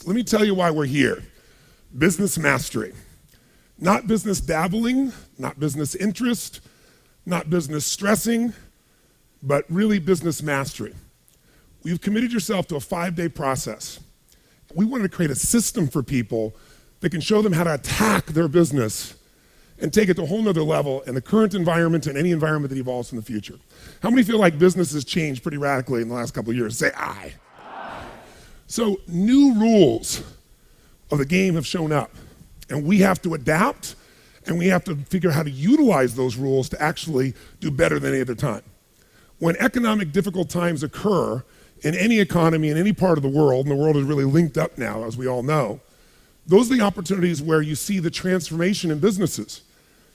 Let me tell you why we're here. Business mastery. Not business dabbling, not business interest, not business stressing, but really business mastery. You've committed yourself to a 5-day process. We wanted to create a system for people that can show them how to attack their business and take it to a whole nother level in the current environment and any environment that evolves in the future. How many feel like business has changed pretty radically in the last couple of years? Say aye. So new rules of the game have shown up, and we have to adapt, and we have to figure out how to utilize those rules to actually do better than any other time. When economic difficult times occur in any economy, in any part of the world, and the world is really linked up now, as we all know, those are the opportunities where you see the transformation in businesses.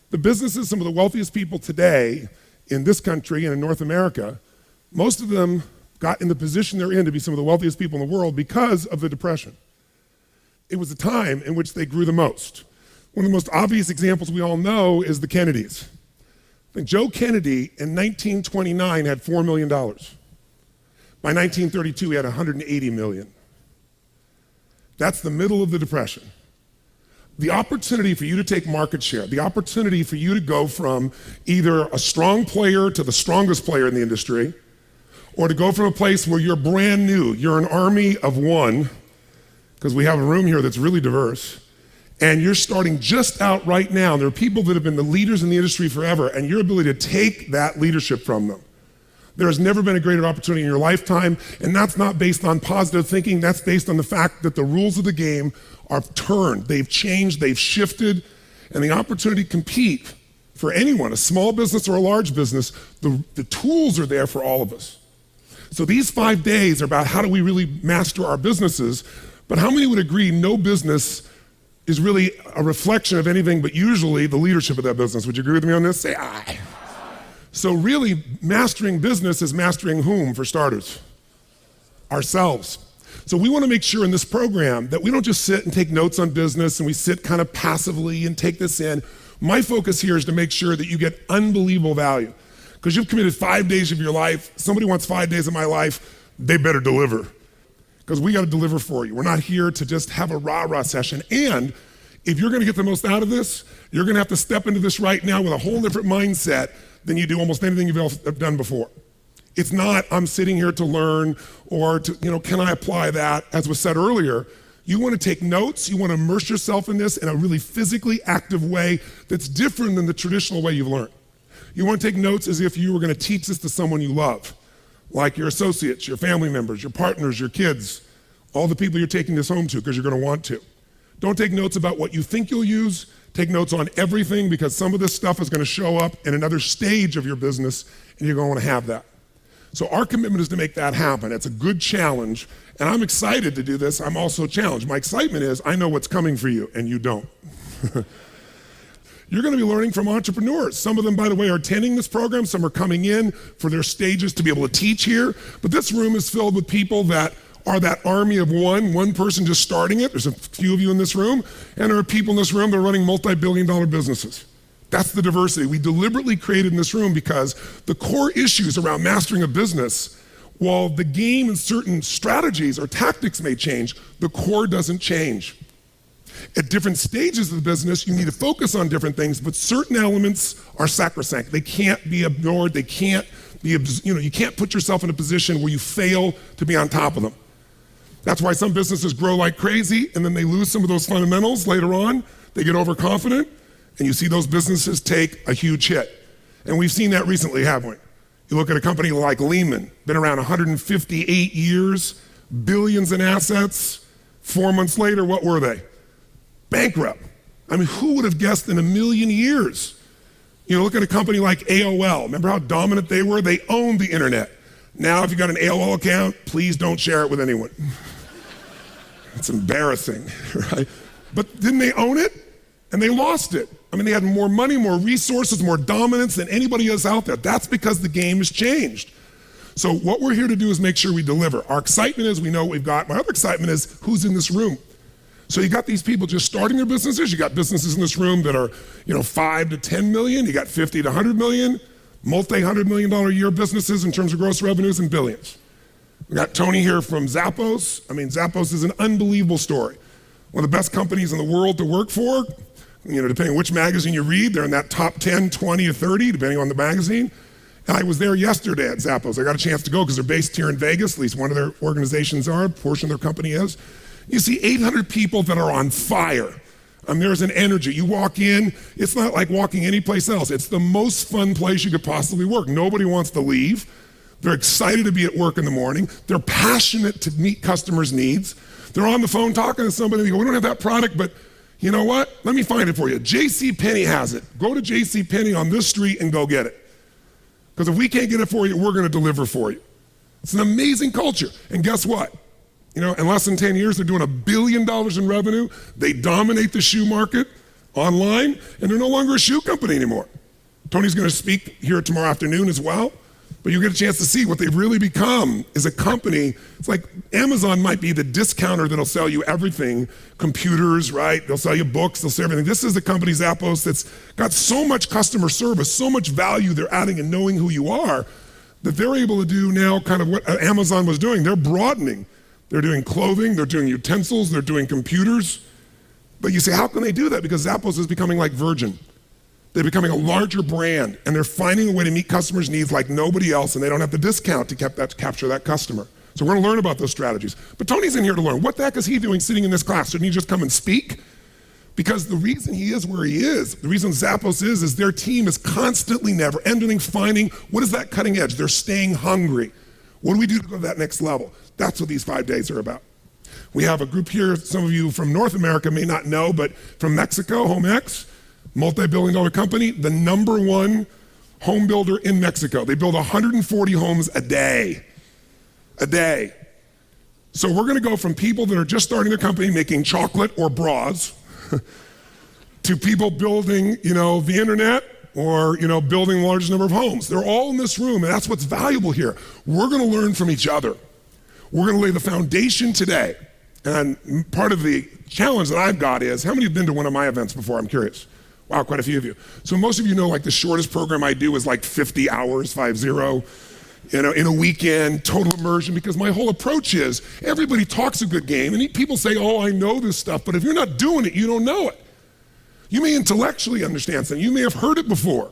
The businesses, some of the wealthiest people today in this country and in North America, most of them got in the position they're in to be some of the wealthiest people in the world because of the Depression. It was a time in which they grew the most. One of the most obvious examples we all know is the Kennedys. I think Joe Kennedy in 1929 had $4 million. By 1932, he had 180 million. That's the middle of the Depression. The opportunity for you to take market share, the opportunity for you to go from either a strong player to the strongest player in the industry, or to go from a place where you're brand new, you're an army of one, because we have a room here that's really diverse, and you're starting just out right now. There are people that have been the leaders in the industry forever, and your ability to take that leadership from them. There has never been a greater opportunity in your lifetime, and that's not based on positive thinking, that's based on the fact that the rules of the game are turned, they've changed, they've shifted, and the opportunity to compete for anyone, a small business or a large business, the tools are there for all of us. So these 5 days are about how do we really master our businesses, but how many would agree no business is really a reflection of anything but usually the leadership of that business? Would you agree with me on this? Say aye. So really, mastering business is mastering whom, for starters? Ourselves. So we want to make sure in this program that we don't just sit and take notes on business and we sit kind of passively and take this in. My focus here is to make sure that you get unbelievable value. Because you've committed 5 days of your life. Somebody wants 5 days of my life, they better deliver. Because we got to deliver for you. We're not here to just have a rah-rah session. And if you're going to get the most out of this, you're going to have to step into this right now with a whole different mindset than you do almost anything you've done before. It's not, I'm sitting here to learn or to, can I apply that? As was said earlier, you want to take notes, you want to immerse yourself in this in a really physically active way that's different than the traditional way you've learned. You want to take notes as if you were going to teach this to someone you love, like your associates, your family members, your partners, your kids, all the people you're taking this home to because you're going to want to. Don't take notes about what you think you'll use. Take notes on everything because some of this stuff is going to show up in another stage of your business and you're going to want to have that. So our commitment is to make that happen. It's a good challenge and I'm excited to do this. I'm also challenged. My excitement is I know what's coming for you and you don't. You're going to be learning from entrepreneurs. Some of them, by the way, are attending this program. Some are coming in for their stages to be able to teach here. But this room is filled with people that are that army of one person just starting it. There's a few of you in this room, and there are people in this room that are running multi-billion-dollar businesses. That's the diversity we deliberately created in this room because the core issues around mastering a business, while the game and certain strategies or tactics may change, the core doesn't change. At different stages of the business, you need to focus on different things, but certain elements are sacrosanct. They can't be ignored. They can't be, you can't put yourself in a position where you fail to be on top of them. That's why some businesses grow like crazy and then they lose some of those fundamentals later on. They get overconfident and you see those businesses take a huge hit. And we've seen that recently, haven't we? You look at a company like Lehman, been around 158 years, billions in assets. 4 months later, what were they? Bankrupt. I mean, who would have guessed in a million years? Look at a company like AOL. Remember how dominant they were? They owned the internet. Now, if you got an AOL account, please don't share it with anyone. It's embarrassing, right? But didn't they own it? And they lost it. I mean, they had more money, more resources, more dominance than anybody else out there. That's because the game has changed. So what we're here to do is make sure we deliver. Our excitement is we know what we've got. My other excitement is who's in this room. So you got these people just starting their businesses. You got businesses in this room that are, 5 to 10 million. You got 50 to 100 million, multi-$100 million a year businesses in terms of gross revenues and billions. We got Tony here from Zappos. I mean, Zappos is an unbelievable story. One of the best companies in the world to work for. You know, depending on which magazine you read, they're in that top 10, 20, or 30, depending on the magazine. And I was there yesterday at Zappos. I got a chance to go because they're based here in Vegas, at least one of their organizations are, a portion of their company is. You see 800 people that are on fire. There's an energy. You walk in, it's not like walking anyplace else. It's the most fun place you could possibly work. Nobody wants to leave. They're excited to be at work in the morning. They're passionate to meet customers' needs. They're on the phone talking to somebody. They go, we don't have that product, but you know what? Let me find it for you. JCPenney has it. Go to JCPenney on this street and go get it. Because if we can't get it for you, we're going to deliver for you. It's an amazing culture. And guess what? You know, in less than 10 years, they're doing $1 billion in revenue. They dominate the shoe market online, and they're no longer a shoe company anymore. Tony's going to speak here tomorrow afternoon as well. But you get a chance to see what they've really become is a company. It's like Amazon might be the discounter that'll sell you everything, computers, right? They'll sell you books, they'll sell everything. This is the company Zappos that's got so much customer service, so much value they're adding and knowing who you are that they're able to do now kind of what Amazon was doing. They're broadening. They're doing clothing, they're doing utensils, they're doing computers. But you say, how can they do that? Because Zappos is becoming like Virgin. They're becoming a larger brand, and they're finding a way to meet customers' needs like nobody else, and they don't have to discount to capture that customer. So we're gonna learn about those strategies. But Tony's in here to learn. What the heck is he doing sitting in this class? Didn't he just come and speak? Because the reason he is where he is, the reason Zappos is their team is constantly, never ending, finding what is that cutting edge. They're staying hungry. What do we do to go to that next level? That's what these 5 days are about. We have a group here, some of you from North America may not know, but from Mexico, HomeX, multi-billion-dollar company, the #1 home builder in Mexico. They build 140 homes a day. So we're gonna go from people that are just starting their company making chocolate or bras to people building, the internet or, building the largest number of homes. They're all in this room, and that's what's valuable here. We're gonna learn from each other. We're gonna lay the foundation today. And part of the challenge that I've got is, how many have been to one of my events before? I'm curious. Wow, quite a few of you. So most of you know, like the shortest program I do is like 50 hours, 50, in a weekend, total immersion, because my whole approach is, everybody talks a good game, and people say, oh, I know this stuff, but if you're not doing it, you don't know it. You may intellectually understand something, you may have heard it before,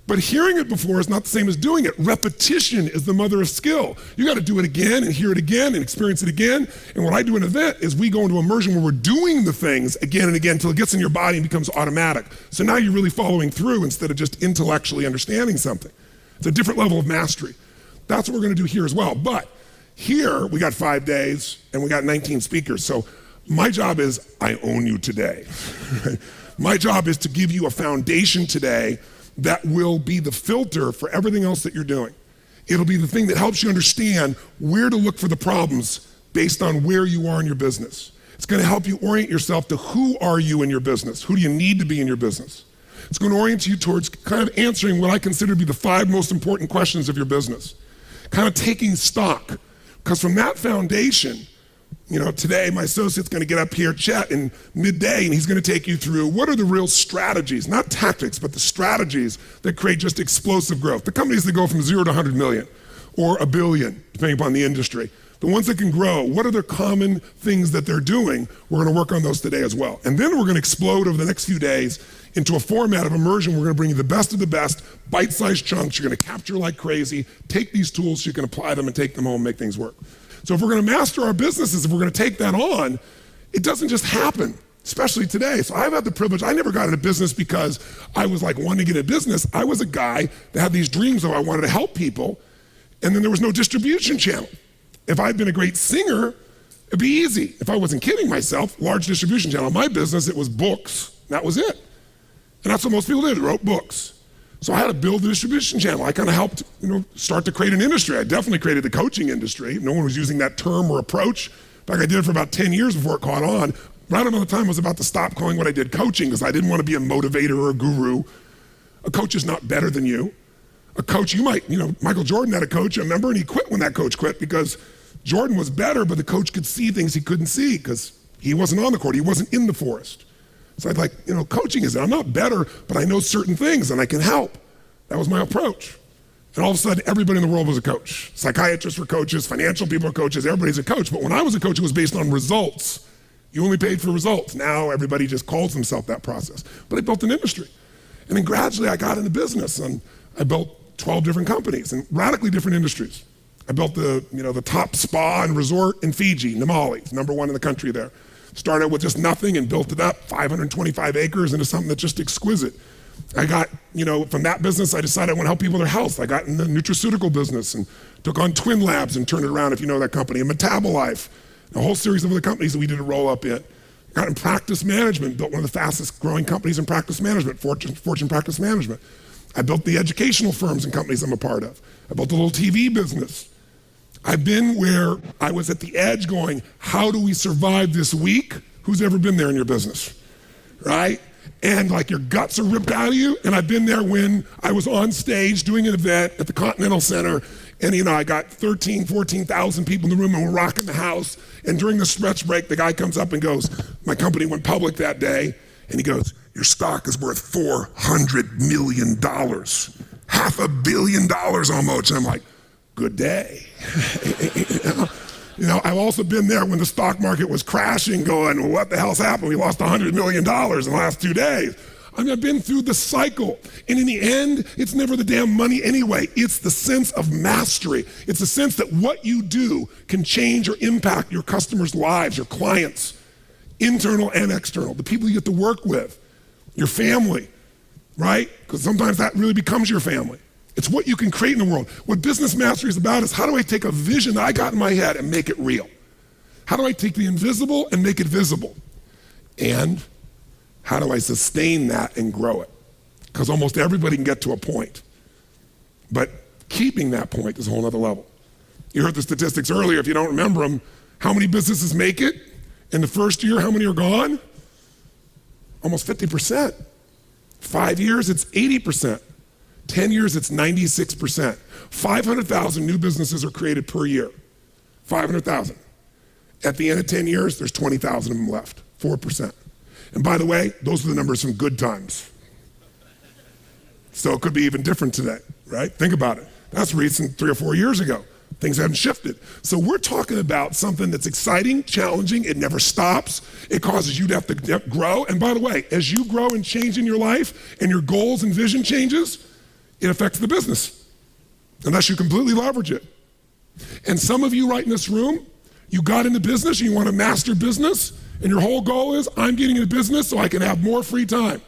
but hearing it before is not the same as doing it. Repetition is the mother of skill. You gotta do it again and hear it again and experience it again. And what I do in an event is we go into immersion where we're doing the things again and again until it gets in your body and becomes automatic. So now you're really following through instead of just intellectually understanding something. It's a different level of mastery. That's what we're gonna do here as well. But here, we got 5 days and we got 19 speakers. So my job is, I own you today. My job is to give you a foundation today that will be the filter for everything else that you're doing. It'll be the thing that helps you understand where to look for the problems based on where you are in your business. It's gonna help you orient yourself to who are you in your business? Who do you need to be in your business? It's gonna orient you towards kind of answering what I consider to be the 5 most important questions of your business. Kind of taking stock, because from that foundation, today my associate's gonna get up here, Chet, in midday, and he's gonna take you through what are the real strategies, not tactics, but the strategies that create just explosive growth. The companies that go from 0 to 100 million or $1 billion, depending upon the industry. The ones that can grow, what are the common things that they're doing? We're gonna work on those today as well. And then we're gonna explode over the next few days into a format of immersion. We're gonna bring you the best of the best, bite-sized chunks. You're gonna capture like crazy, take these tools so you can apply them and take them home, make things work. So if we're gonna master our businesses, if we're gonna take that on, it doesn't just happen, especially today. So I've had the privilege, I never got into business because I was like wanting to get into business. I was a guy that had these dreams of I wanted to help people, and then there was no distribution channel. If I'd been a great singer, it'd be easy. If I wasn't kidding myself, large distribution channel. In my business, it was books, that was it. And that's what most people did, wrote books. So I had to build the distribution channel. I kind of helped, start to create an industry. I definitely created the coaching industry. No one was using that term or approach. In fact, I did it for about 10 years before it caught on. Right about the time I was about to stop calling what I did coaching because I didn't want to be a motivator or a guru. A coach is not better than you. A coach, you might, Michael Jordan had a coach, I remember, and he quit when that coach quit because Jordan was better, but the coach could see things he couldn't see because he wasn't on the court, he wasn't in the forest. So I'd like, coaching is, I'm not better, but I know certain things and I can help. That was my approach. And all of a sudden, everybody in the world was a coach. Psychiatrists were coaches, financial people were coaches, everybody's a coach. But when I was a coach, it was based on results. You only paid for results. Now everybody just calls themselves that process. But I built an industry. And then gradually I got into business, and I built 12 different companies in radically different industries. I built the top spa and resort in Fiji, Namale, #1 in the country there. Started with just nothing and built it up, 525 acres, into something that's just exquisite. I got, from that business, I decided I want to help people with their health. I got in the nutraceutical business and took on Twin Labs and turned it around, if you know that company, and Metabolife, a whole series of other companies that we did a roll up in. Got in practice management, built one of the fastest growing companies in practice management, Fortune Practice Management. I built the educational firms and companies I'm a part of. I built a little TV business. I've been where I was at the edge going, how do we survive this week? Who's ever been there in your business, right? And like your guts are ripped out of you. And I've been there when I was on stage doing an event at the Continental Center, and I got 14,000 people in the room and we're rocking the house. And during the stretch break, the guy comes up and goes, my company went public that day, and he goes, your stock is worth $400 million, $500 million almost. And I'm like, good day. I've also been there when the stock market was crashing going, well, what the hell's happened? We lost $100 million in the last 2 days. I've been through the cycle. And in the end, it's never the damn money anyway. It's the sense of mastery. It's the sense that what you do can change or impact your customers' lives, your clients, internal and external, the people you get to work with, your family, right? Because sometimes that really becomes your family. It's what you can create in the world. What business mastery is about is how do I take a vision that I got in my head and make it real? How do I take the invisible and make it visible? And how do I sustain that and grow it? Because almost everybody can get to a point. But keeping that point is a whole other level. You heard the statistics earlier, if you don't remember them. How many businesses make it? In the first year, how many are gone? Almost 50%. 5 years, it's 80%. 10 years, it's 96%. 500,000 new businesses are created per year. 500,000. At the end of 10 years, there's 20,000 of them left, 4%. And by the way, those are the numbers from good times. So it could be even different today, right? Think about it. That's recent, 3 or 4 years ago. Things haven't shifted. So we're talking about something that's exciting, challenging, it never stops. It causes you to have to grow. And by the way, as you grow and change in your life and your goals and vision changes, it affects the business, unless you completely leverage it. And some of you right in this room, you got into business, you want to master business, and your whole goal is, I'm getting into business so I can have more free time.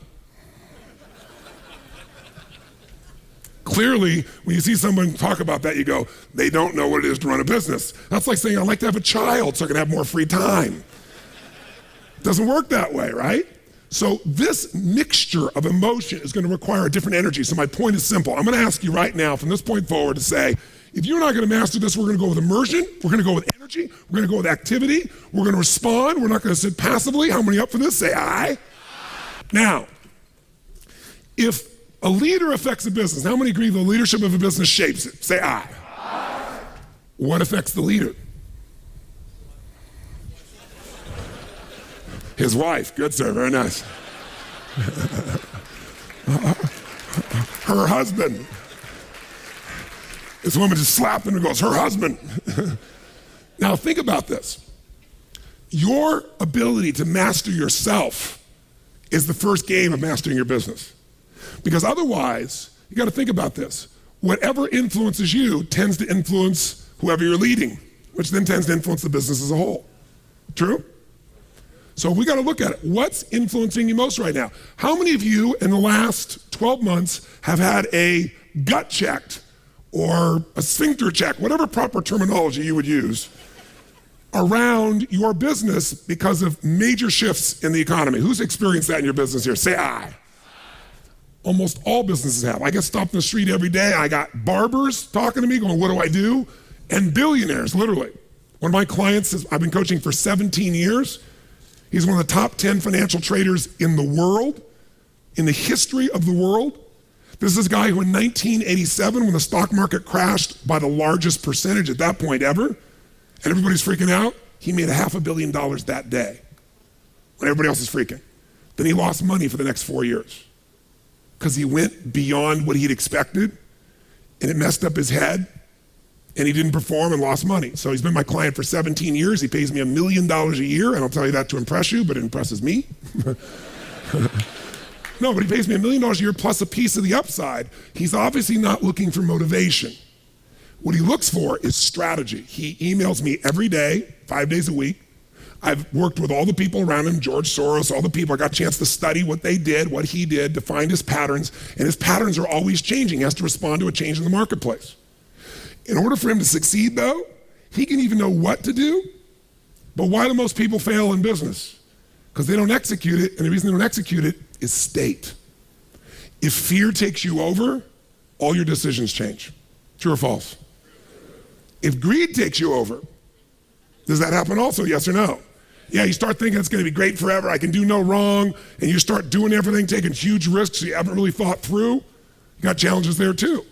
Clearly, when you see someone talk about that, you go, they don't know what it is to run a business. That's like saying, I'd like to have a child so I can have more free time. It doesn't work that way, right? So this mixture of emotion is going to require a different energy. So my point is simple. I'm going to ask you right now from this point forward to say, if you're not going to master this, we're going to go with immersion, we're going to go with energy, we're going to go with activity, we're going to respond, we're not going to sit passively. How many up for this? Say aye. Now, if a leader affects a business, how many agree the leadership of a business shapes it? Say aye. Aye. What affects the leader? His wife. Good, sir. Very nice. Her husband. This woman just slapped him and goes, her husband. Now think about this. Your ability to master yourself is the first game of mastering your business. Because otherwise, you got to think about this. Whatever influences you tends to influence whoever you're leading, which then tends to influence the business as a whole. True? So we got to look at it. What's influencing you most right now? How many of you in the last 12 months have had a gut checked or a sphincter check, whatever proper terminology you would use, around your business because of major shifts in the economy? Who's experienced that in your business here? Say aye. Almost all businesses have. I get stopped in the street every day. I got barbers talking to me going, what do I do? And billionaires, literally. One of my clients, I've been coaching for 17 years. He's one of the top 10 financial traders in the world, in the history of the world. This is a guy who in 1987, when the stock market crashed by the largest percentage at that point ever, and everybody's freaking out, he made $500 million that day when everybody else is freaking. Then he lost money for the next 4 years because he went beyond what he'd expected and it messed up his head, and he didn't perform and lost money. So he's been my client for 17 years. He pays me $1 million a year. I don't tell you that to impress you, but it impresses me. No, but he pays me $1 million a year plus a piece of the upside. He's obviously not looking for motivation. What he looks for is strategy. He emails me every day, 5 days a week. I've worked with all the people around him, George Soros, all the people. I got a chance to study what they did, what he did, to find his patterns, and his patterns are always changing. He has to respond to a change in the marketplace. In order for him to succeed, though, he can even know what to do, but why do most people fail in business? Because they don't execute it, and the reason they don't execute it is state. If fear takes you over, all your decisions change. True or false? If greed takes you over, does that happen also, yes or no? Yeah, you start thinking it's gonna be great forever, I can do no wrong, and you start doing everything, taking huge risks you haven't really thought through. You got challenges there too.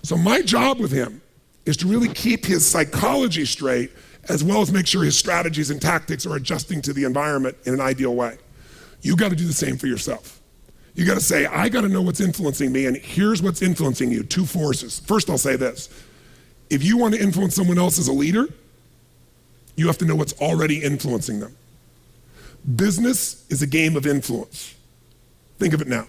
So my job with him is to really keep his psychology straight, as well as make sure his strategies and tactics are adjusting to the environment in an ideal way. You gotta do the same for yourself. You gotta say, I gotta know what's influencing me, and here's what's influencing you, two forces. First, I'll say this. If you wanna influence someone else as a leader, you have to know what's already influencing them. Business is a game of influence. Think of it now.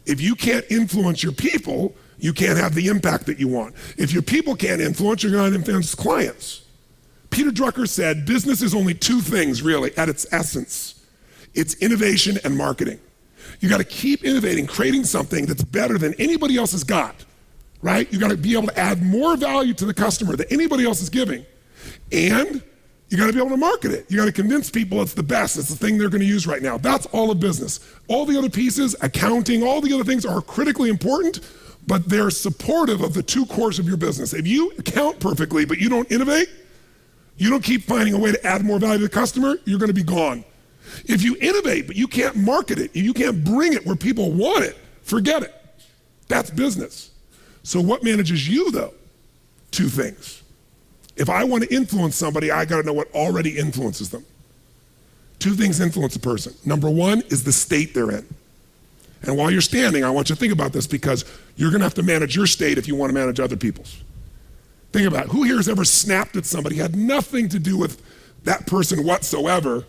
If you can't influence your people, you can't have the impact that you want. If your people can't influence, you're not influence clients. Peter Drucker said, business is only two things really at its essence. It's innovation and marketing. You gotta keep innovating, creating something that's better than anybody else has got, right? You gotta be able to add more value to the customer than anybody else is giving. And you gotta be able to market it. You gotta convince people it's the best, it's the thing they're gonna use right now. That's all of business. All the other pieces, accounting, all the other things are critically important, but they're supportive of the two cores of your business. If you account perfectly, but you don't innovate, you don't keep finding a way to add more value to the customer, you're gonna be gone. If you innovate, but you can't market it, you can't bring it where people want it, forget it. That's business. So what manages you though? Two things. If I want to influence somebody, I gotta know what already influences them. Two things influence a person. Number one is the state they're in. And while you're standing, I want you to think about this because you're gonna have to manage your state if you wanna manage other people's. Think about it. Who here has ever snapped at somebody, had nothing to do with that person whatsoever,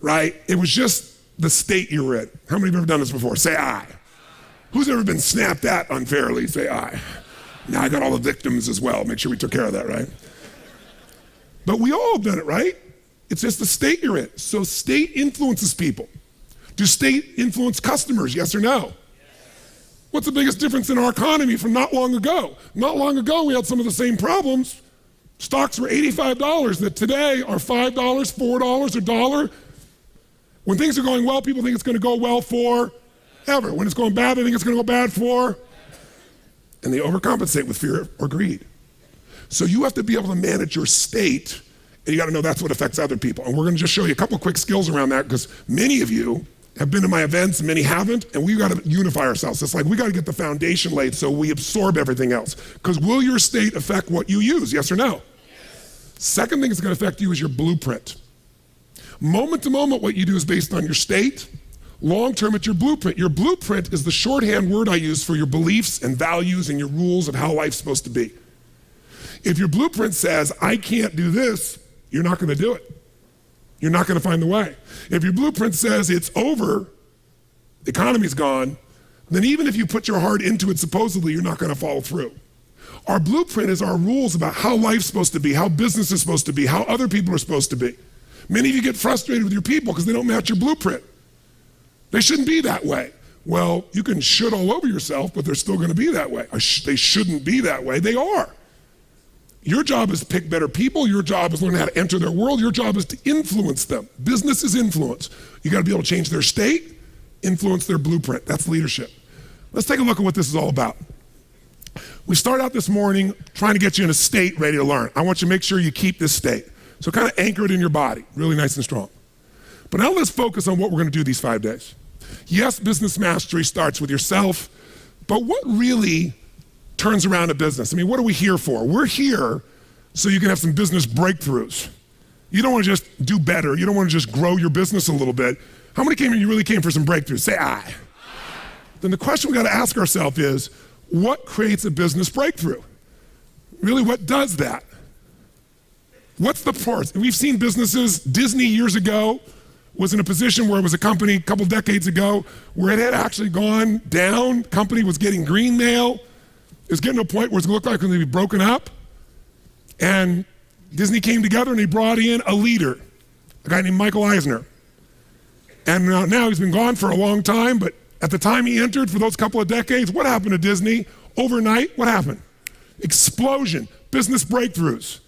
right? It was just the state you were in. How many have ever done this before? Say aye. Who's ever been snapped at unfairly? Say aye. Now I got all the victims as well. Make sure we took care of that, right? But we all have done it, right? It's just the state you're in. So state influences people. Do state influence customers, yes or no? Yes. What's the biggest difference in our economy from not long ago? Not long ago, we had some of the same problems. Stocks were $85 that today are $5, $4, $1. When things are going well, people think it's gonna go well forever. When it's going bad, they think it's gonna go bad for, and they overcompensate with fear or greed. So you have to be able to manage your state, and you gotta know that's what affects other people. And we're gonna just show you a couple of quick skills around that because many of you have been to my events, many haven't, and we gotta unify ourselves. It's like we gotta get the foundation laid so we absorb everything else. Because will your state affect what you use, yes or no? Yes. Second thing that's gonna affect you is your blueprint. Moment to moment, what you do is based on your state. Long term, it's your blueprint. Your blueprint is the shorthand word I use for your beliefs and values and your rules of how life's supposed to be. If your blueprint says, I can't do this, you're not gonna do it. You're not gonna find the way. If your blueprint says it's over, the economy's gone, then even if you put your heart into it, supposedly, you're not gonna follow through. Our blueprint is our rules about how life's supposed to be, how business is supposed to be, how other people are supposed to be. Many of you get frustrated with your people because they don't match your blueprint. They shouldn't be that way. Well, you can shit all over yourself, but they're still gonna be that way. They shouldn't be that way, they are. Your job is to pick better people. Your job is to learn how to enter their world. Your job is to influence them. Business is influence. You gotta be able to change their state, influence their blueprint. That's leadership. Let's take a look at what this is all about. We start out this morning trying to get you in a state ready to learn. I want you to make sure you keep this state. So kind of anchor it in your body, really nice and strong. But now let's focus on what we're gonna do these 5 days. Yes, business mastery starts with yourself, but what really turns around a business? I mean, what are we here for? We're here so you can have some business breakthroughs. You don't wanna just do better. You don't wanna just grow your business a little bit. How many came here, you really came for some breakthroughs? Say aye. Then the question we gotta ask ourselves is, what creates a business breakthrough? Really, what does that? What's the force? We've seen businesses, Disney years ago was in a position where it was a company a couple decades ago where it had actually gone down. Company was getting green mail. It was getting to a point where it looked like it was going to be broken up. And Disney came together and they brought in a leader, a guy named Michael Eisner. And now he's been gone for a long time, but at the time he entered, for those couple of decades, what happened to Disney? Overnight, what happened? Explosion, business breakthroughs.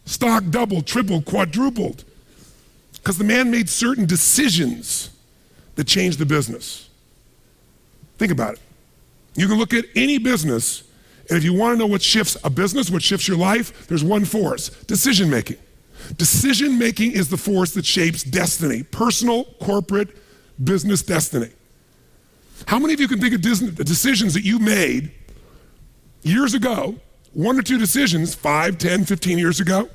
Stock doubled, tripled, quadrupled. Because the man made certain decisions that changed the business. Think about it. You can look at any business, and if you want to know what shifts a business, what shifts your life, there's one force: decision making. Decision making is the force that shapes destiny, personal, corporate, business destiny. How many of you can think of the decisions that you made years ago, 1 or 2 decisions, 5, 10, 15 years ago?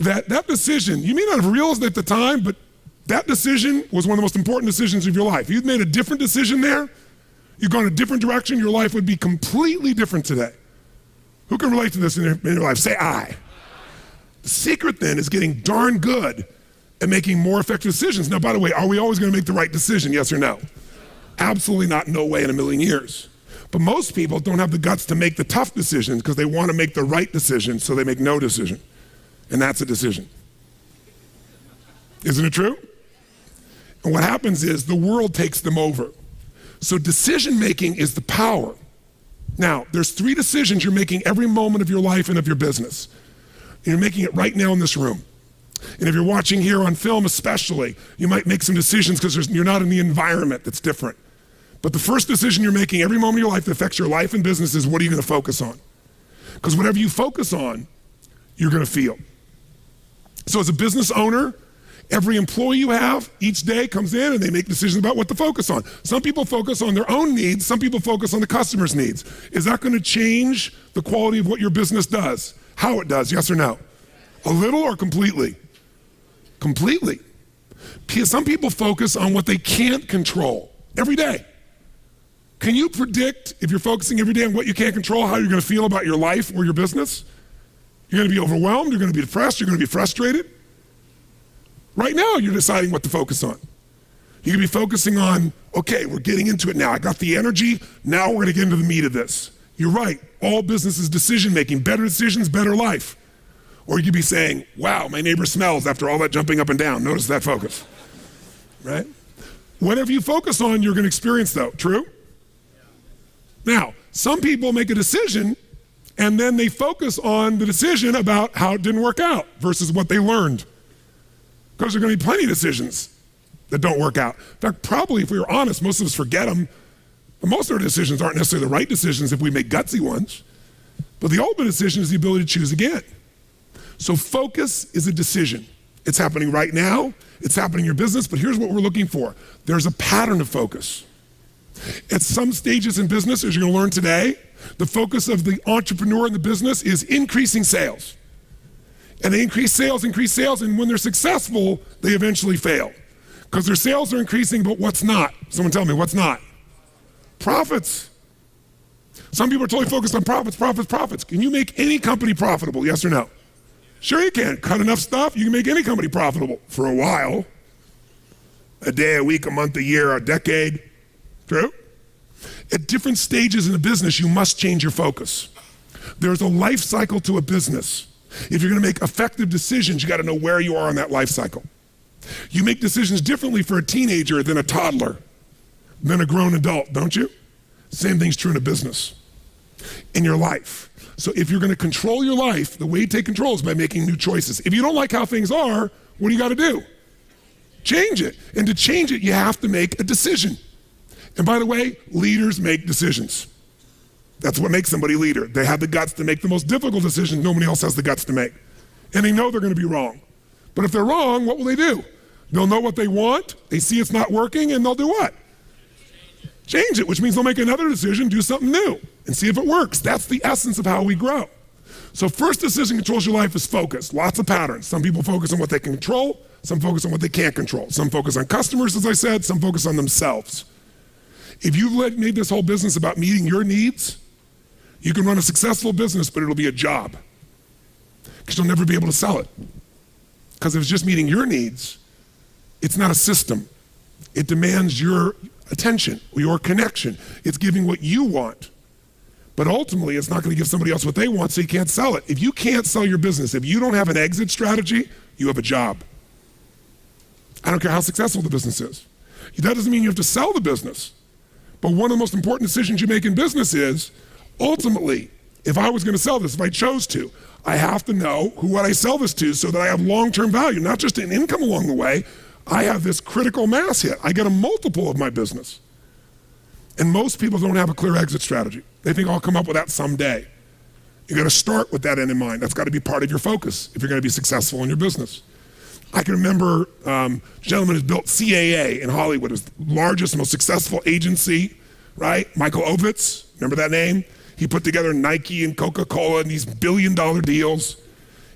That decision, you may not have realized it at the time, but that decision was one of the most important decisions of your life. If you'd made a different decision there, you'd gone a different direction, your life would be completely different today. Who can relate to this in your life? Say I. The secret then is getting darn good at making more effective decisions. Now, by the way, are we always going to make the right decision, yes or no? Absolutely not, no way in a million years. But most people don't have the guts to make the tough decisions because they want to make the right decision, so they make no decision. And that's a decision. Isn't it true? And what happens is the world takes them over. So decision making is the power. Now, there's 3 decisions you're making every moment of your life and of your business. You're making it right now in this room. And if you're watching here on film especially, you might make some decisions because you're not in the environment that's different. But the first decision you're making every moment of your life that affects your life and business is, what are you going to focus on? Because whatever you focus on, you're going to feel. So as a business owner, every employee you have each day comes in and they make decisions about what to focus on. Some people focus on their own needs, some people focus on the customer's needs. Is that going to change the quality of what your business does? How it does, yes or no? A little or completely? Completely. Some people focus on what they can't control every day. Can you predict, if you're focusing every day on what you can't control, how you're going to feel about your life or your business? You're going to be overwhelmed, you're going to be depressed, you're going to be frustrated. Right now, you're deciding what to focus on. You can be focusing on, okay, we're getting into it now. I got the energy, now we're going to get into the meat of this. You're right, all business is decision making, better decisions, better life. Or you could be saying, wow, my neighbor smells after all that jumping up and down. Notice that focus, right? Whatever you focus on, you're going to experience though, true? Now, some people make a decision and then they focus on the decision about how it didn't work out versus what they learned. Because there are going to be plenty of decisions that don't work out. In fact, probably if we were honest, most of us forget them. But most of our decisions aren't necessarily the right decisions if we make gutsy ones. But the ultimate decision is the ability to choose again. So focus is a decision. It's happening right now. It's happening in your business. But here's what we're looking for. There's a pattern of focus. At some stages in business, as you're going to learn today, the focus of the entrepreneur in the business is increasing sales. And they increase sales, and when they're successful, they eventually fail. Because their sales are increasing, but what's not? Someone tell me, what's not? Profits. Some people are totally focused on profits. Can you make any company profitable, yes or no? Sure you can. Cut enough stuff, you can make any company profitable for a while. A day, a week, a month, a year, a decade. True? At different stages in a business, you must change your focus. There's a life cycle to a business. If you're going to make effective decisions, you got to know where you are on that life cycle. You make decisions differently for a teenager than a toddler, than a grown adult, don't you? Same thing's true in a business, in your life. So if you're going to control your life, the way you take control is by making new choices. If you don't like how things are, what do you got to do? Change it. And to change it, you have to make a decision. And by the way, leaders make decisions. That's what makes somebody a leader. They have the guts to make the most difficult decisions nobody else has the guts to make. And they know they're going to be wrong. But if they're wrong, what will they do? They'll know what they want, they see it's not working, and they'll do what? Change it, which means they'll make another decision, do something new, and see if it works. That's the essence of how we grow. So first decision controls your life is focus. Lots of patterns. Some people focus on what they can control, some focus on what they can't control. Some focus on customers, as I said, some focus on themselves. If you've made this whole business about meeting your needs, You can run a successful business, but it'll be a job because you'll never be able to sell it. Because if it's just meeting your needs, it's not a system. It demands your attention, your connection. It's giving what you want. But ultimately, it's not going to give somebody else what they want, so you can't sell it. If you can't sell your business, if you don't have an exit strategy, you have a job. I don't care how successful the business is. That doesn't mean you have to sell the business. But one of the most important decisions you make in business is, ultimately, if I was going to sell this, if I chose to, I have to know who would I sell this to so that I have long-term value, not just an income along the way. I have this critical mass hit. I get a multiple of my business. And most people don't have a clear exit strategy. They think I'll come up with that someday. You got to start with that end in mind. That's got to be part of your focus if you're going to be successful in your business. I can remember a gentleman who's built CAA in Hollywood, his largest, most successful agency, right? Michael Ovitz, remember that name? He put together Nike and Coca-Cola and these billion-dollar deals.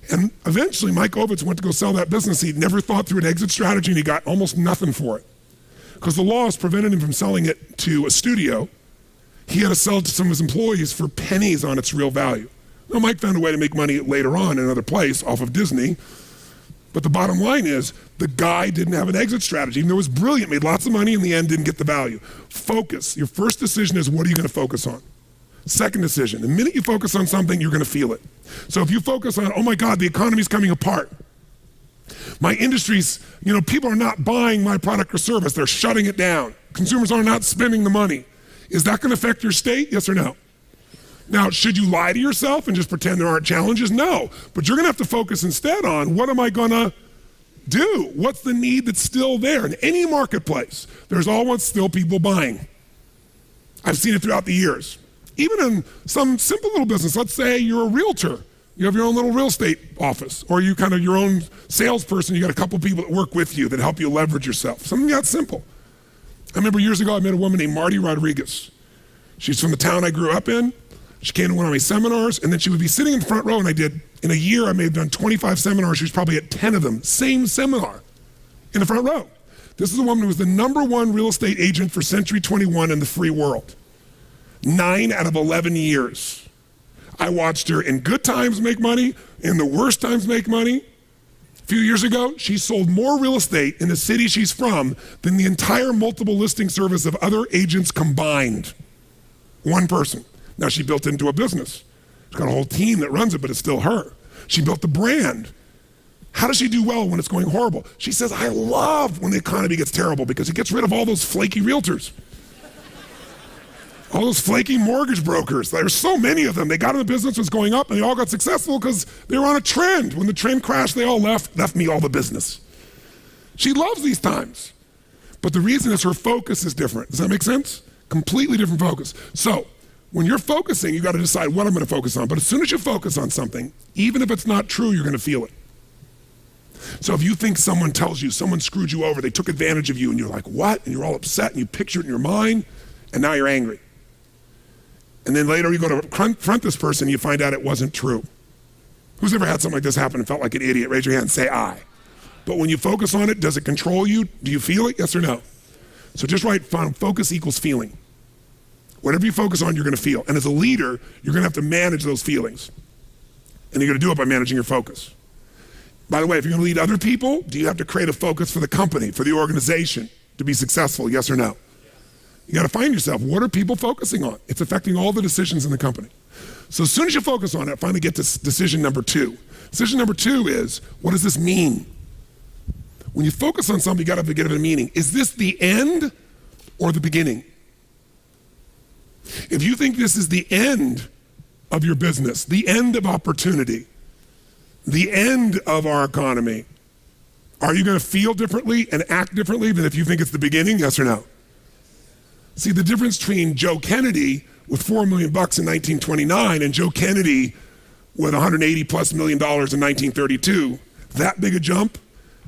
And eventually, Mike Ovitz went to go sell that business. He'd never thought through an exit strategy, and he got almost nothing for it. Because the laws prevented him from selling it to a studio. He had to sell it to some of his employees for pennies on its real value. Now, Mike found a way to make money later on in another place off of Disney. But the bottom line is, the guy didn't have an exit strategy. Even though it was brilliant, made lots of money, in the end didn't get the value. Focus. Your first decision is, what are you going to focus on? Second decision, the minute you focus on something, you're going to feel it. So if you focus on, oh my God, the economy's coming apart. My industry's, people are not buying my product or service. They're shutting it down. Consumers are not spending the money. Is that going to affect your state? Yes or no? Now, should you lie to yourself and just pretend there aren't challenges? No. But you're going to have to focus instead on, what am I going to do? What's the need that's still there? In any marketplace, there's always still people buying. I've seen it throughout the years. Even in some simple little business, let's say you're a realtor. You have your own little real estate office, or you kind of your own salesperson. You got a couple people that work with you that help you leverage yourself. Something that simple. I remember years ago, I met a woman named Marty Rodriguez. She's from the town I grew up in. She came to one of my seminars, and then she would be sitting in the front row, and in a year, I may have done 25 seminars. She was probably at 10 of them, same seminar, in the front row. This is a woman who was the #1 real estate agent for Century 21 in the free world. 9 out of 11 years. I watched her in good times make money, in the worst times make money. A few years ago, she sold more real estate in the city she's from than the entire multiple listing service of other agents combined. One person. Now she built it into a business. She's got a whole team that runs it, but it's still her. She built the brand. How does she do well when it's going horrible? She says, I love when the economy gets terrible because it gets rid of all those flaky realtors. All those flaky mortgage brokers. There's so many of them. They got in the business, was going up, and they all got successful because they were on a trend. When the trend crashed, they all left me all the business. She loves these times. But the reason is her focus is different. Does that make sense? Completely different focus. So when you're focusing, you got to decide what I'm going to focus on. But as soon as you focus on something, even if it's not true, you're going to feel it. So if you think someone tells you, someone screwed you over, they took advantage of you, and you're like, what? And you're all upset, and you picture it in your mind, and now you're angry. And then later you go to confront this person and you find out it wasn't true. Who's ever had something like this happen and felt like an idiot? Raise your hand and say I. But when you focus on it, does it control you? Do you feel it? Yes or no? So just write focus equals feeling. Whatever you focus on, you're going to feel. And as a leader, you're going to have to manage those feelings. And you're going to do it by managing your focus. By the way, if you're going to lead other people, do you have to create a focus for the company, for the organization to be successful? Yes or no? You got to find yourself, what are people focusing on? It's affecting all the decisions in the company. So as soon as you focus on it, finally get to decision number 2. Decision number 2 is, what does this mean? When you focus on something, you got to give it a meaning. Is this the end or the beginning? If you think this is the end of your business, the end of opportunity, the end of our economy, are you going to feel differently and act differently than if you think it's the beginning? Yes or no? See, the difference between Joe Kennedy with $4 million in 1929 and Joe Kennedy with $180+ million in 1932, that big a jump,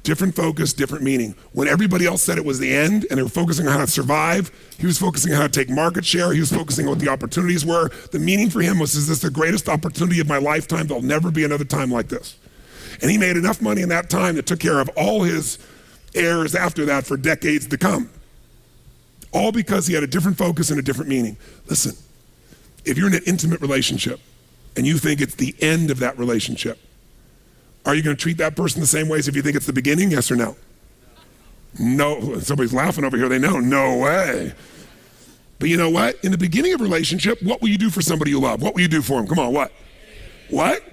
different focus, different meaning. When everybody else said it was the end and they were focusing on how to survive, he was focusing on how to take market share, he was focusing on what the opportunities were. The meaning for him was, is this the greatest opportunity of my lifetime? There'll never be another time like this. And he made enough money in that time that took care of all his heirs after that for decades to come. All because he had a different focus and a different meaning. Listen, if you're in an intimate relationship and you think it's the end of that relationship, are you going to treat that person the same way as if you think it's the beginning? Yes or no? No. Somebody's laughing over here. They know. No way. But you know what? In the beginning of a relationship, what will you do for somebody you love? What will you do for them? Come on, what? What?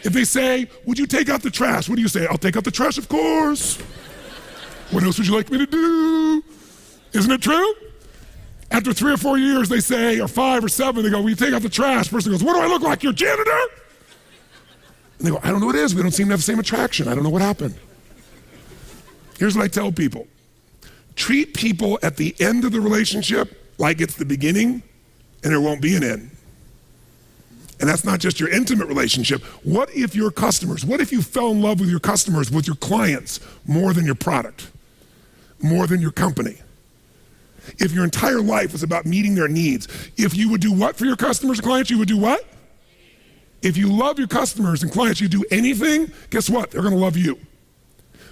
If they say, would you take out the trash? What do you say? I'll take out the trash, of course. What else would you like me to do? Isn't it true? After 3 or 4 years, they say, or 5 or 7, they go, will you take out the trash? Person goes, what do I look like, your janitor? And they go, I don't know what it is. We don't seem to have the same attraction. I don't know what happened. Here's what I tell people. Treat people at the end of the relationship like it's the beginning, and there won't be an end. And that's not just your intimate relationship. What if your customers, what if you fell in love with your customers, with your clients, more than your product, more than your company? If your entire life was about meeting their needs, if you would do what for your customers and clients, you would do what? If you love your customers and clients, you do anything, guess what? They're gonna love you.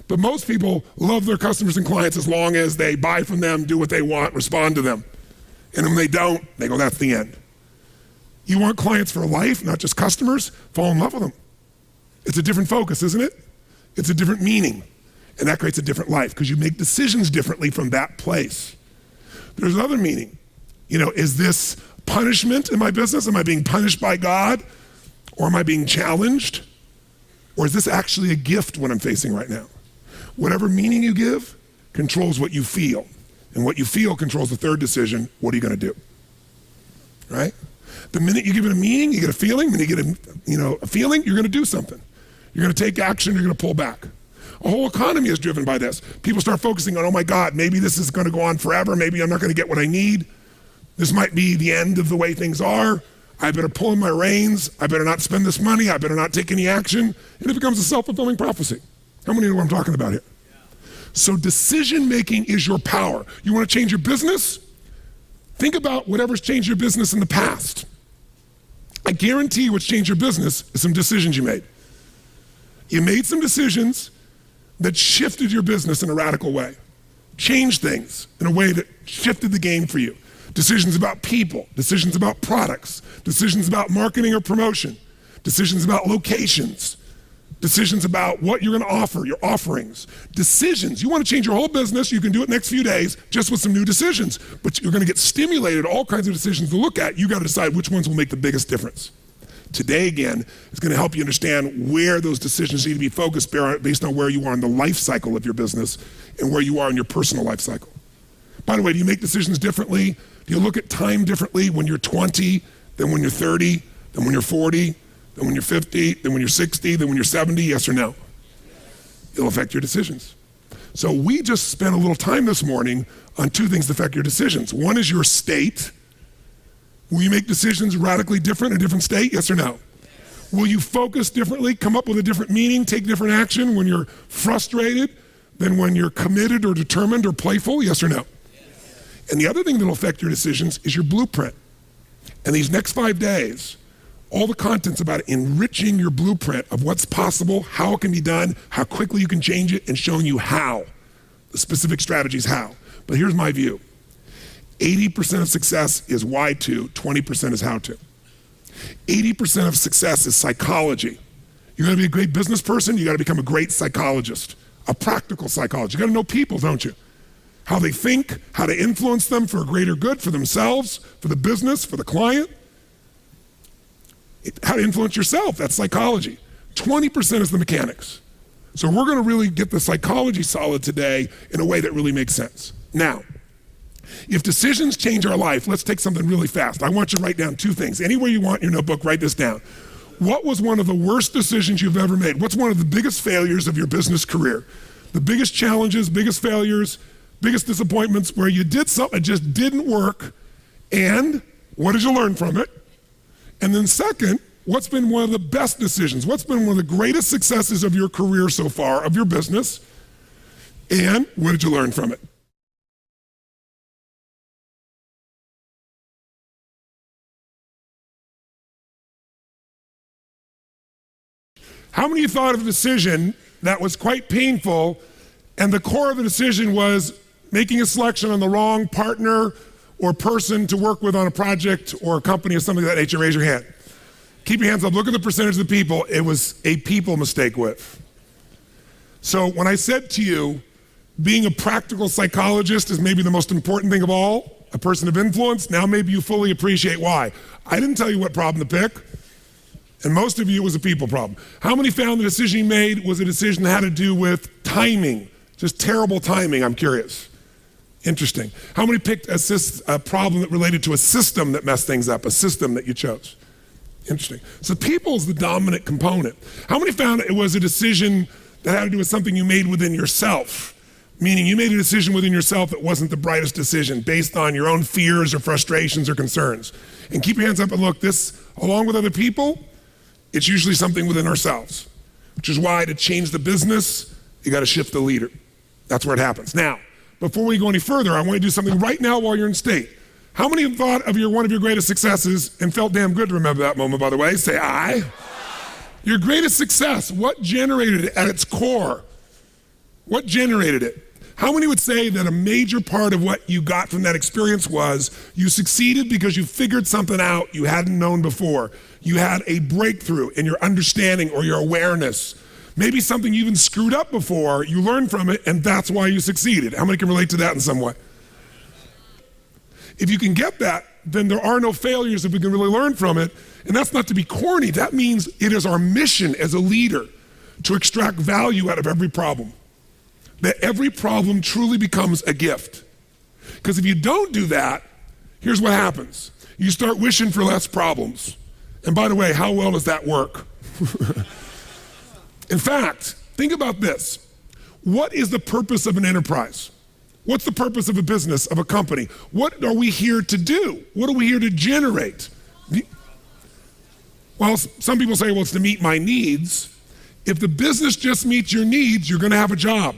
But most people love their customers and clients as long as they buy from them, do what they want, respond to them. And when they don't, they go, that's the end. You want clients for life, not just customers? Fall in love with them. It's a different focus, isn't it? It's a different meaning. And that creates a different life because you make decisions differently from that place. There's another meaning. You know, is this punishment in my business? Am I being punished by God? Or am I being challenged? Or is this actually a gift what I'm facing right now? Whatever meaning you give controls what you feel. And what you feel controls the third decision. What are you going to do? Right? The minute you give it a meaning, you get a feeling. When you get a feeling, you're going to do something. You're going to take action. You're going to pull back. A whole economy is driven by this. People start focusing on, oh my God, maybe this is going to go on forever. Maybe I'm not going to get what I need. This might be the end of the way things are. I better pull in my reins. I better not spend this money. I better not take any action. And it becomes a self-fulfilling prophecy. How many know what I'm talking about here? So decision-making is your power. You want to change your business? Think about whatever's changed your business in the past. I guarantee what's changed your business is some decisions you made. You made some decisions that shifted your business in a radical way, changed things in a way that shifted the game for you. Decisions about people, decisions about products, decisions about marketing or promotion, decisions about locations, decisions about what you're going to offer, your offerings, decisions. You want to change your whole business, you can do it next few days just with some new decisions, but you're going to get stimulated, all kinds of decisions to look at. You got to decide which ones will make the biggest difference. Today, again, is going to help you understand where those decisions need to be focused based on where you are in the life cycle of your business and where you are in your personal life cycle. By the way, do you make decisions differently? Do you look at time differently when you're 20 than when you're 30, than when you're 40, than when you're 50, than when you're 60, than when you're 70? Yes or no? It'll affect your decisions. So we just spent a little time this morning on 2 things that affect your decisions. One is your state. Will you make decisions radically different in a different state? Yes or no? Yes. Will you focus differently, come up with a different meaning, take different action when you're frustrated than when you're committed or determined or playful? Yes or no? Yes. And the other thing that will affect your decisions is your blueprint. And these next 5 days, all the content's about enriching your blueprint of what's possible, how it can be done, how quickly you can change it, and showing you how, the specific strategies how. But here's my view. 80% of success is why to, 20% is how to. 80% of success is psychology. You're gonna be a great business person, you gotta become a great psychologist, a practical psychologist. You gotta know people, don't you? How they think, how to influence them for a greater good, for themselves, for the business, for the client. How to influence yourself, that's psychology. 20% is the mechanics. So we're gonna really get the psychology solid today in a way that really makes sense. Now, if decisions change our life, let's take something really fast. I want you to write down 2 things. Anywhere you want in your notebook, write this down. What was one of the worst decisions you've ever made? What's one of the biggest failures of your business career? The biggest challenges, biggest failures, biggest disappointments where you did something that just didn't work, and what did you learn from it? And then second, what's been one of the best decisions? What's been one of the greatest successes of your career so far, of your business? And what did you learn from it? How many of you thought of a decision that was quite painful and the core of the decision was making a selection on the wrong partner or person to work with on a project or a company or something of that nature? Raise your hand. Keep your hands up. Look at the percentage of the people it was a people mistake with. So when I said to you, being a practical psychologist is maybe the most important thing of all, a person of influence, now maybe you fully appreciate why. I didn't tell you what problem to pick, and most of you it was a people problem. How many found the decision you made was a decision that had to do with timing? Just terrible timing, I'm curious. Interesting. How many picked a problem that related to a system that messed things up, a system that you chose? Interesting. So people is the dominant component. How many found it was a decision that had to do with something you made within yourself? Meaning you made a decision within yourself that wasn't the brightest decision based on your own fears or frustrations or concerns. And keep your hands up and look, this, along with other people, it's usually something within ourselves, which is why to change the business, you got to shift the leader. That's where it happens. Now, before we go any further, I want to do something right now while you're in state. How many have thought of one of your greatest successes and felt damn good to remember that moment, by the way? Say aye. Your greatest success, what generated it at its core? What generated it? How many would say that a major part of what you got from that experience was you succeeded because you figured something out you hadn't known before? You had a breakthrough in your understanding or your awareness. Maybe something you even screwed up before, you learned from it, and that's why you succeeded. How many can relate to that in some way? If you can get that, then there are no failures if we can really learn from it. And that's not to be corny. That means it is our mission as a leader to extract value out of every problem. That every problem truly becomes a gift. Because if you don't do that, here's what happens. You start wishing for less problems. And by the way, how well does that work? In fact, think about this. What is the purpose of an enterprise? What's the purpose of a business, of a company? What are we here to do? What are we here to generate? Well, some people say, well, it's to meet my needs. If the business just meets your needs, you're going to have a job.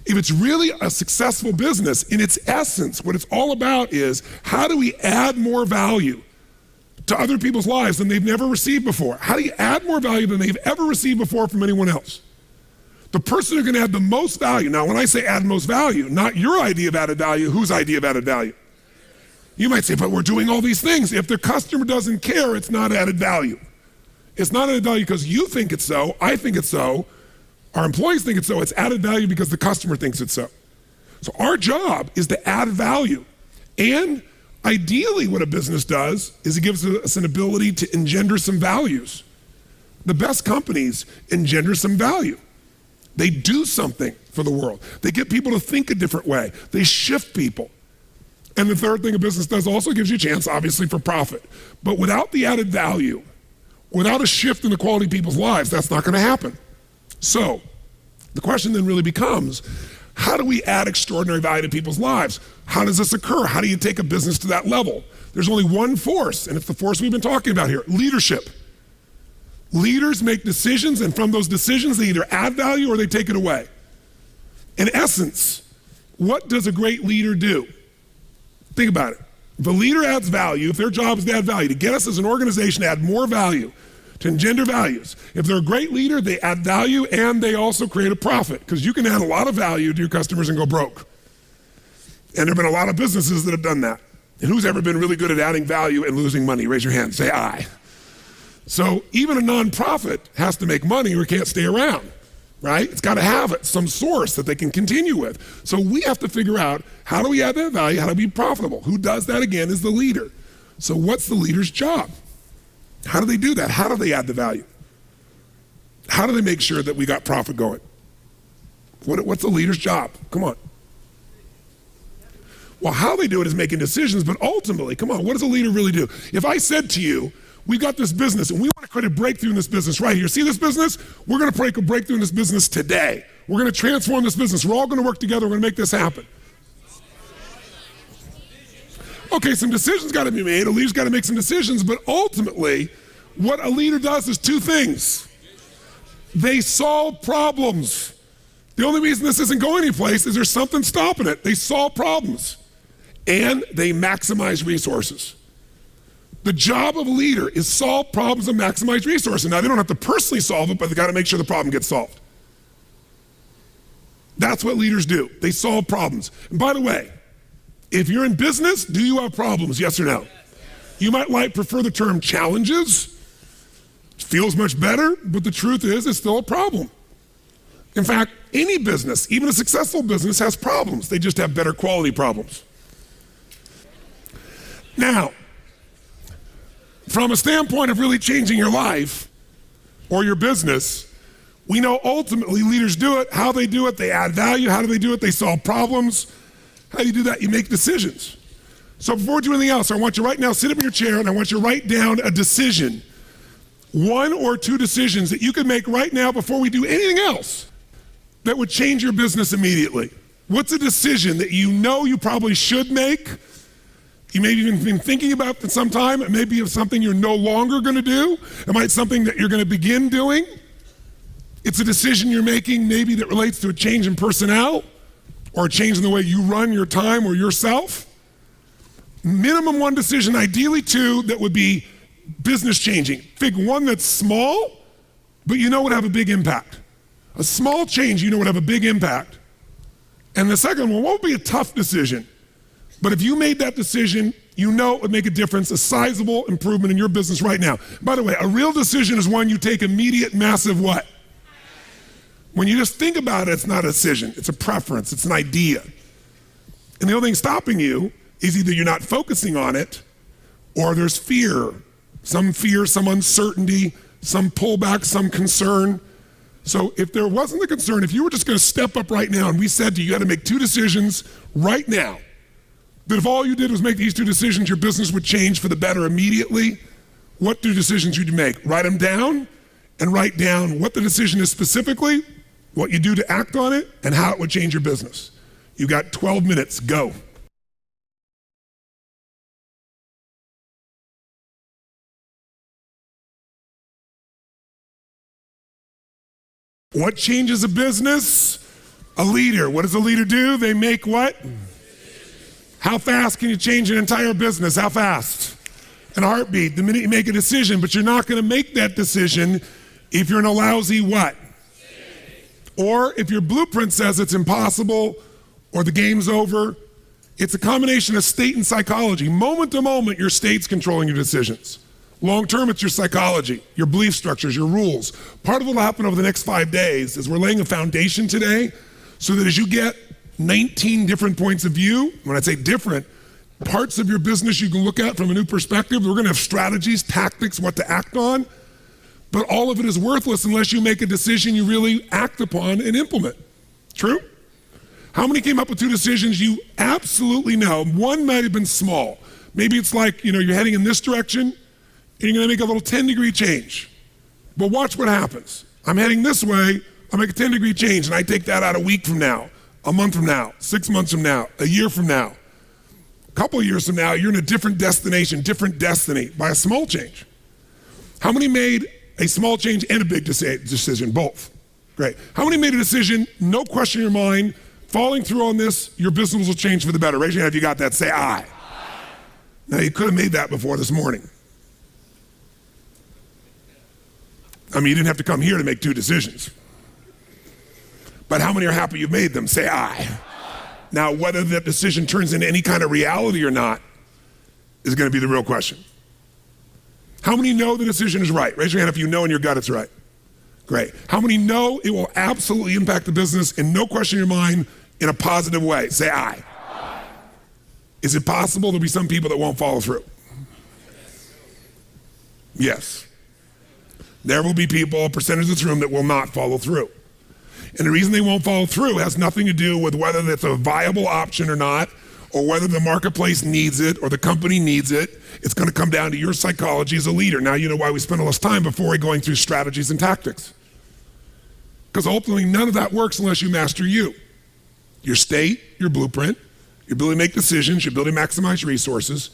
If it's really a successful business, in its essence, what it's all about is how do we add more value to other people's lives than they've never received before? How do you add more value than they've ever received before from anyone else? The person who's going to add the most value. Now, when I say add most value, not your idea of added value, whose idea of added value? You might say, but we're doing all these things. If the customer doesn't care, it's not added value. It's not added value because you think it's so, I think it's so, our employees think it's so. It's added value because the customer thinks it's so. So our job is to add value. And ideally what a business does is it gives us an ability to engender some values. The best companies engender some value. They do something for the world. They get people to think a different way. They shift people. And the third thing a business does also gives you a chance, obviously, for profit. But without the added value, without a shift in the quality of people's lives, that's not going to happen. So the question then really becomes, how do we add extraordinary value to people's lives? How does this occur? How do you take a business to that level? There's only one force, and it's the force we've been talking about here, leadership. Leaders make decisions, and from those decisions, they either add value or they take it away. In essence, what does a great leader do? Think about it. If a leader adds value, if their job is to add value, to get us as an organization to add more value, to engender values. If they're a great leader, they add value and they also create a profit, because you can add a lot of value to your customers and go broke. And there have been a lot of businesses that have done that. And who's ever been really good at adding value and losing money? Raise your hand, say aye. So even a nonprofit has to make money or it can't stay around, right? It's got to have some source that they can continue with. So we have to figure out, how do we add that value? How do we be profitable? Who does that again is the leader. So what's the leader's job? How do they do that? How do they add the value? How do they make sure that we got profit going? What's the leader's job? Come on. Well, how they do it is making decisions, but ultimately, come on, what does a leader really do? If I said to you, we've got this business and we want to create a breakthrough in this business right here. See this business? We're going to break a breakthrough in this business today. We're going to transform this business. We're all going to work together. We're going to make this happen. Okay, some decisions got to be made. A leader's got to make some decisions, but ultimately, what a leader does is two things. They solve problems. The only reason this isn't going anyplace is there's something stopping it. They solve problems, and they maximize resources. The job of a leader is solve problems and maximize resources. Now, they don't have to personally solve it, but they got to make sure the problem gets solved. That's what leaders do. They solve problems. And by the way, If you're in business, do you have problems, yes or no? You might prefer the term challenges. It feels much better, but the truth is it's still a problem. In fact, any business, even a successful business, has problems. They just have better quality problems. Now, from a standpoint of really changing your life or your business, we know ultimately leaders do it. How they do it, they add value. How do they do it? They solve problems. How do you do that? You make decisions. So before we do anything else, I want you right now, sit up in your chair and I want you to write down a decision. 1 or 2 decisions that you can make right now before we do anything else that would change your business immediately. What's a decision that you know you probably should make? You may have even been thinking about for some time. It may be of something you're no longer going to do. It might be something that you're going to begin doing. It's a decision you're making maybe that relates to a change in personnel or a change in the way you run your time or yourself. Minimum 1 decision, ideally 2, that would be business changing. Pick one that's small, but you know would have a big impact. A small change you know would have a big impact. And the second one, what would be a tough decision? But if you made that decision, you know it would make a difference, a sizable improvement in your business right now. By the way, a real decision is one you take immediate, massive what? When you just think about it, it's not a decision, it's a preference, it's an idea. And the only thing stopping you is either you're not focusing on it or there's fear, some uncertainty, some pullback, some concern. So if there wasn't a concern, if you were just going to step up right now and we said to you, you got to make 2 decisions right now, that if all you did was make these 2 decisions, your business would change for the better immediately, what 2 decisions would you make? Write them down and write down what the decision is specifically, what you do to act on it, and how it would change your business. You got 12 minutes, go. What changes a business? A leader. What does a leader do? They make what? How fast can you change an entire business? How fast? In a heartbeat, the minute you make a decision, but you're not going to make that decision if you're in a lousy what? Or if your blueprint says it's impossible or the game's over. It's a combination of state and psychology. Moment to moment, your state's controlling your decisions. Long term, it's your psychology, your belief structures, your rules. Part of what will happen over the next 5 days is we're laying a foundation today so that as you get 19 different points of view, when I say different, parts of your business you can look at from a new perspective. We're gonna have strategies, tactics, what to act on, but all of it is worthless unless you make a decision you really act upon and implement. True? How many came up with 2 decisions you absolutely know? One might have been small. Maybe it's like, you're heading in this direction, and you're gonna make a little 10-degree change. But watch what happens. I'm heading this way, I make a 10-degree change, and I take that out a week from now, a month from now, 6 months from now, a year from now. A couple of years from now, you're in a different destination, different destiny by a small change. How many made a small change and a big decision? Both. Great. How many made a decision, no question in your mind, following through on this, your business will change for the better? Raise your hand if you got that, say aye. Now you could have made that before this morning. I mean, you didn't have to come here to make 2 decisions. But how many are happy you made them? Say aye. Now, whether that decision turns into any kind of reality or not is going to be the real question. How many know the decision is right? Raise your hand if you know in your gut it's right. Great. How many know it will absolutely impact the business and no question in your mind in a positive way? Say aye. Aye. Is it possible there'll be some people that won't follow through? Yes. There will be people, a percentage of this room, that will not follow through. And the reason they won't follow through has nothing to do with whether it's a viable option or not, or whether the marketplace needs it or the company needs it. It's going to come down to your psychology as a leader. Now you know why we spend all this time before we're going through strategies and tactics. Because ultimately none of that works unless you master you. Your state, your blueprint, your ability to make decisions, your ability to maximize your resources.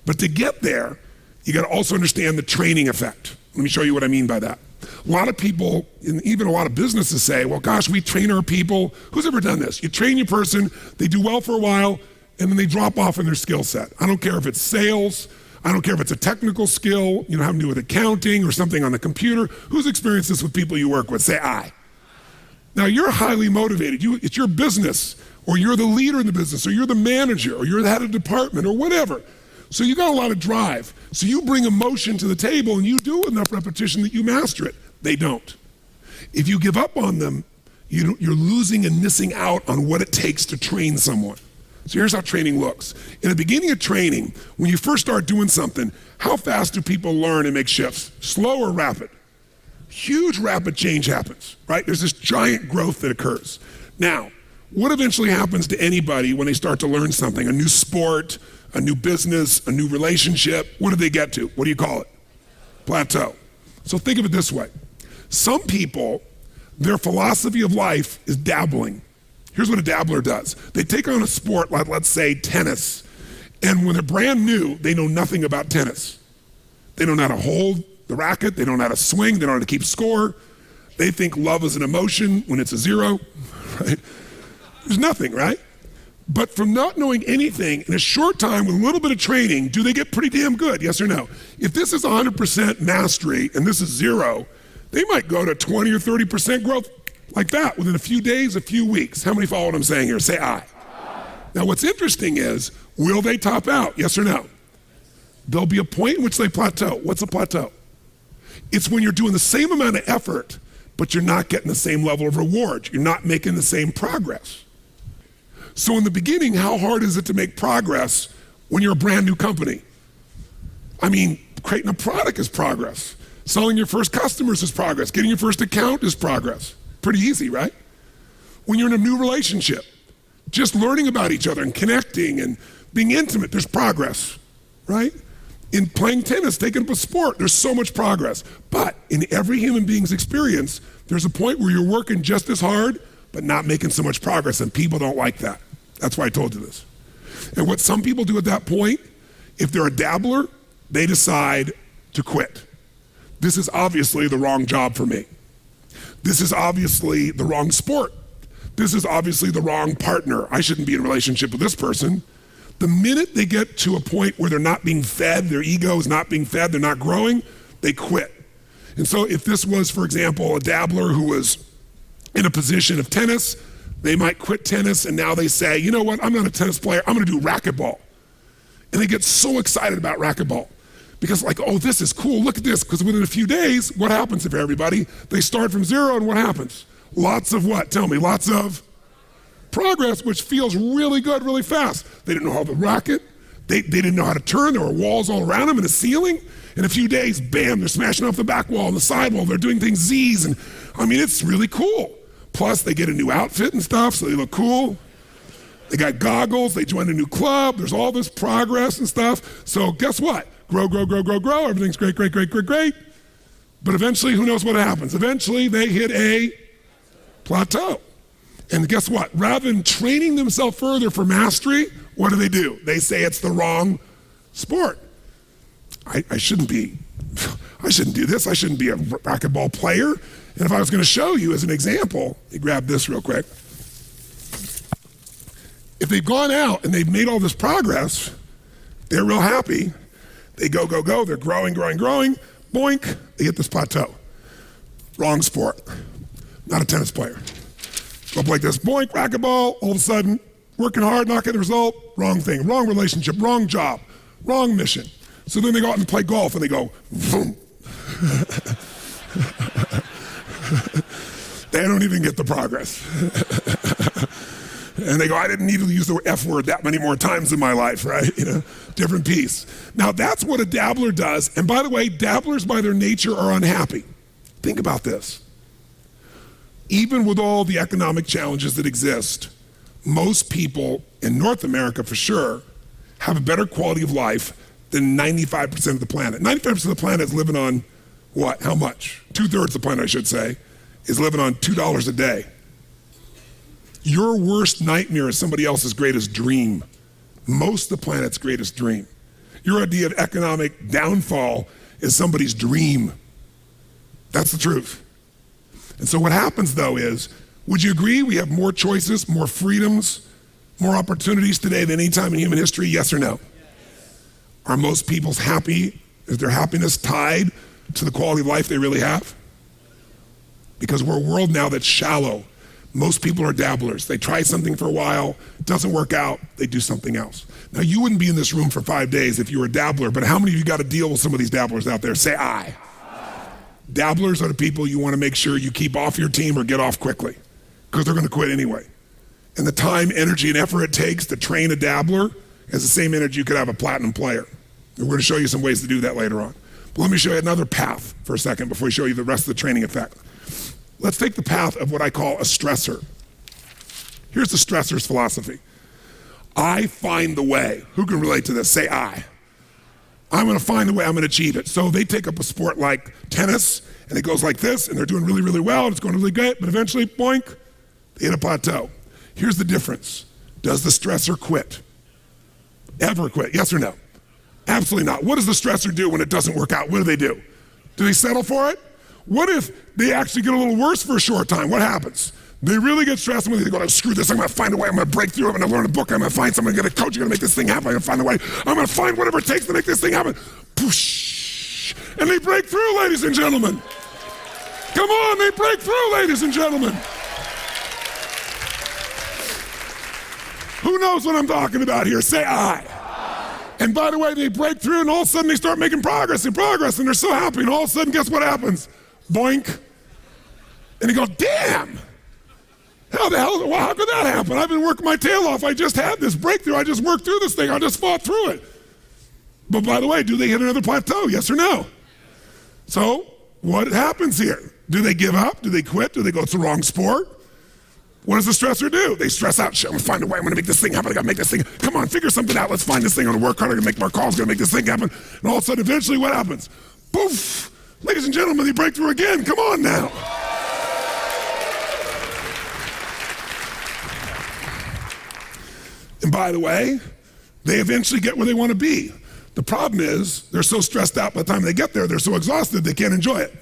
But to get there, you got to also understand the training effect. Let me show you what I mean by that. A lot of people, and even a lot of businesses say, well, gosh, we train our people. Who's ever done this? You train your person, they do well for a while, and then they drop off in their skill set. I don't care if it's sales, I don't care if it's a technical skill, having to do with accounting or something on the computer. Who's experienced this with people you work with? Say aye. Now you're highly motivated, it's your business. or you're the leader in the business, or you're the manager, or you're the head of the department, or whatever. So you got a lot of drive. So you bring emotion to the table and you do enough repetition that you master it. They don't. If you give up on them, you're losing and missing out on what it takes to train someone. So here's how training looks. In the beginning of training, when you first start doing something, how fast do people learn and make shifts? Slow or rapid? Huge rapid change happens, right? There's this giant growth that occurs. Now, what eventually happens to anybody when they start to learn something? A new sport, a new business, a new relationship, what do they get to? What do you call it? Plateau. So think of it this way. Some people, their philosophy of life is dabbling. Here's what a dabbler does. They take on a sport like, let's say, tennis, and when they're brand new, they know nothing about tennis. They don't know how to hold the racket, they don't know how to swing, they don't know how to keep score. They think love is an emotion when it's a zero, right? There's nothing, right? But from not knowing anything, in a short time with a little bit of training, do they get pretty damn good, yes or no? If this is 100% mastery and this is zero, they might go to 20 or 30% growth like that within a few days, a few weeks. How many follow what I'm saying here? Say aye. Now what's interesting is, will they top out, yes or no? There'll be a point in which they plateau. What's a plateau? It's when you're doing the same amount of effort, but you're not getting the same level of reward. You're not making the same progress. So in the beginning, how hard is it to make progress when you're a brand new company? I mean, creating a product is progress. Selling your first customers is progress. Getting your first account is progress. Pretty easy, right? When you're in a new relationship, just learning about each other and connecting and being intimate, there's progress, right? In playing tennis, taking up a sport, there's so much progress. But in every human being's experience, there's a point where you're working just as hard, but not making so much progress, and people don't like that. That's why I told you this. And what some people do at that point, if they're a dabbler, they decide to quit. This is obviously the wrong job for me. This is obviously the wrong sport. This is obviously the wrong partner. I shouldn't be in a relationship with this person. The minute they get to a point where they're not being fed, their ego is not being fed, they're not growing, they quit. And so if this was, for example, a dabbler who was in a position of tennis, they might quit tennis and now they say, you know what, I'm not a tennis player, I'm gonna do racquetball. And they get so excited about racquetball because like, oh, this is cool, look at this, because within a few days, what happens if everybody? They start from zero and what happens? Lots of what? Tell me, lots of progress, which feels really good, really fast. They didn't know how to racket, they didn't know how to turn, there were walls all around them and a ceiling. In a few days, bam, they're smashing off the back wall and the side wall, they're doing things Z's, and I mean, it's really cool. Plus, they get a new outfit and stuff, so they look cool. They got goggles, they join a new club, there's all this progress and stuff. So guess what? Grow, grow, grow, grow, grow, everything's great, great, great, great, great. But eventually, who knows what happens? Eventually, they hit a plateau. And guess what? Rather than training themselves further for mastery, what do? They say it's the wrong sport. I shouldn't do this, I shouldn't be a racquetball player. And if I was gonna show you as an example, you grab this real quick. If they've gone out and they've made all this progress, they're real happy. They go, go, go, they're growing, growing, growing, boink, they hit this plateau. Wrong sport, not a tennis player. Go up like this, boink, racquetball, all of a sudden, working hard, not getting the result, wrong thing, wrong relationship, wrong job, wrong mission. So then they go out and play golf and they go, boom. They don't even get the progress. And they go, I didn't need to use the F word that many more times in my life, right? You know, different piece. Now that's what a dabbler does. And by the way, dabblers by their nature are unhappy. Think about this. Even with all the economic challenges that exist, most people in North America for sure have a better quality of life than 95% of the planet. 95% of the planet is living on what? How much? 2/3 of the planet, I should say, is living on $2 a day. Your worst nightmare is somebody else's greatest dream. Most of the planet's greatest dream. Your idea of economic downfall is somebody's dream. That's the truth. And so what happens though is, would you agree we have more choices, more freedoms, more opportunities today than any time in human history, yes or no? Are most people's happy? Is their happiness tied to the quality of life they really have? Because we're a world now that's shallow. Most people are dabblers. They try something for a while, doesn't work out, they do something else. Now, you wouldn't be in this room for 5 days if you were a dabbler, but how many of you got to deal with some of these dabblers out there? Say aye. Dabblers are the people you want to make sure you keep off your team or get off quickly, because they're going to quit anyway. And the time, energy, and effort it takes to train a dabbler is the same energy you could have a platinum player. And we're going to show you some ways to do that later on. But let me show you another path for a second before we show you the rest of the training effect. Let's take the path of what I call a stressor. Here's the stressor's philosophy. I find the way. Who can relate to this? Say I. I'm going to find the way, I'm going to achieve it. So they take up a sport like tennis, and it goes like this, and they're doing really, really well, and it's going really good, but eventually, boink, they hit a plateau. Here's the difference. Does the stressor quit? Ever quit? Yes or no? Absolutely not. What does the stressor do when it doesn't work out? What do? Do they settle for it? What if they actually get a little worse for a short time? What happens? They really get stressed and they go, screw this, I'm going to find a way, I'm going to break through, I'm going to learn a book, I'm going to find someone, I'm going to get a coach, I'm going to make this thing happen, I'm going to find a way, I'm going to find whatever it takes to make this thing happen. Poosh! And they break through, ladies and gentlemen. Come on, they break through, ladies and gentlemen. Who knows what I'm talking about here? Say I. And by the way, they break through and all of a sudden they start making progress, and they're so happy, and all of a sudden, guess what happens? Boink. And you go, damn. How the hell, well, how could that happen? I've been working my tail off. I just had this breakthrough. I just worked through this thing. I just fought through it. But by the way, do they hit another plateau? Yes or no? So what happens here? Do they give up? Do they quit? Do they go, it's the wrong sport? What does the stressor do? They stress out. Shit, I'm going to find a way. I'm going to make this thing happen. I got to make this thing. Come on, figure something out. Let's find this thing. I'm going to work hard. I'm going to make more calls. I'm going to make this thing happen. And all of a sudden, eventually, what happens? Poof! Ladies and gentlemen, they break through again. Come on now. And by the way, they eventually get where they want to be. The problem is they're so stressed out by the time they get there, they're so exhausted they can't enjoy it.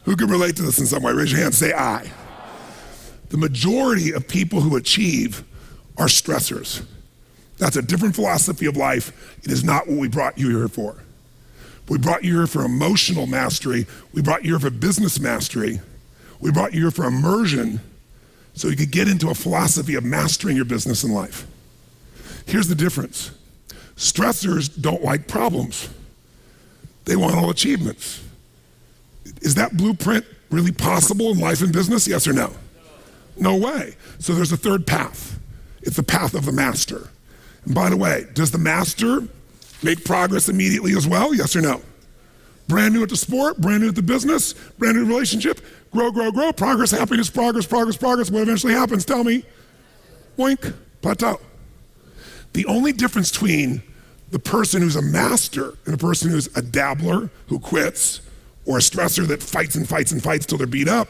Who can relate to this in some way? Raise your hand, say I. The majority of people who achieve are stressors. That's a different philosophy of life. It is not what we brought you here for. We brought you here for emotional mastery. We brought you here for business mastery. We brought you here for immersion so you could get into a philosophy of mastering your business and life. Here's the difference. Stressors don't like problems. They want all achievements. Is that blueprint really possible in life and business? Yes or no? No way. So there's a third path. It's the path of the master. And by the way, does the master make progress immediately as well? Yes or no? Brand new at the sport, brand new at the business, brand new relationship, grow, progress, happiness, progress. What eventually happens? Tell me. Boink, plateau. The only difference between the person who's a master and a person who's a dabbler who quits, or a stressor that fights till they're beat up,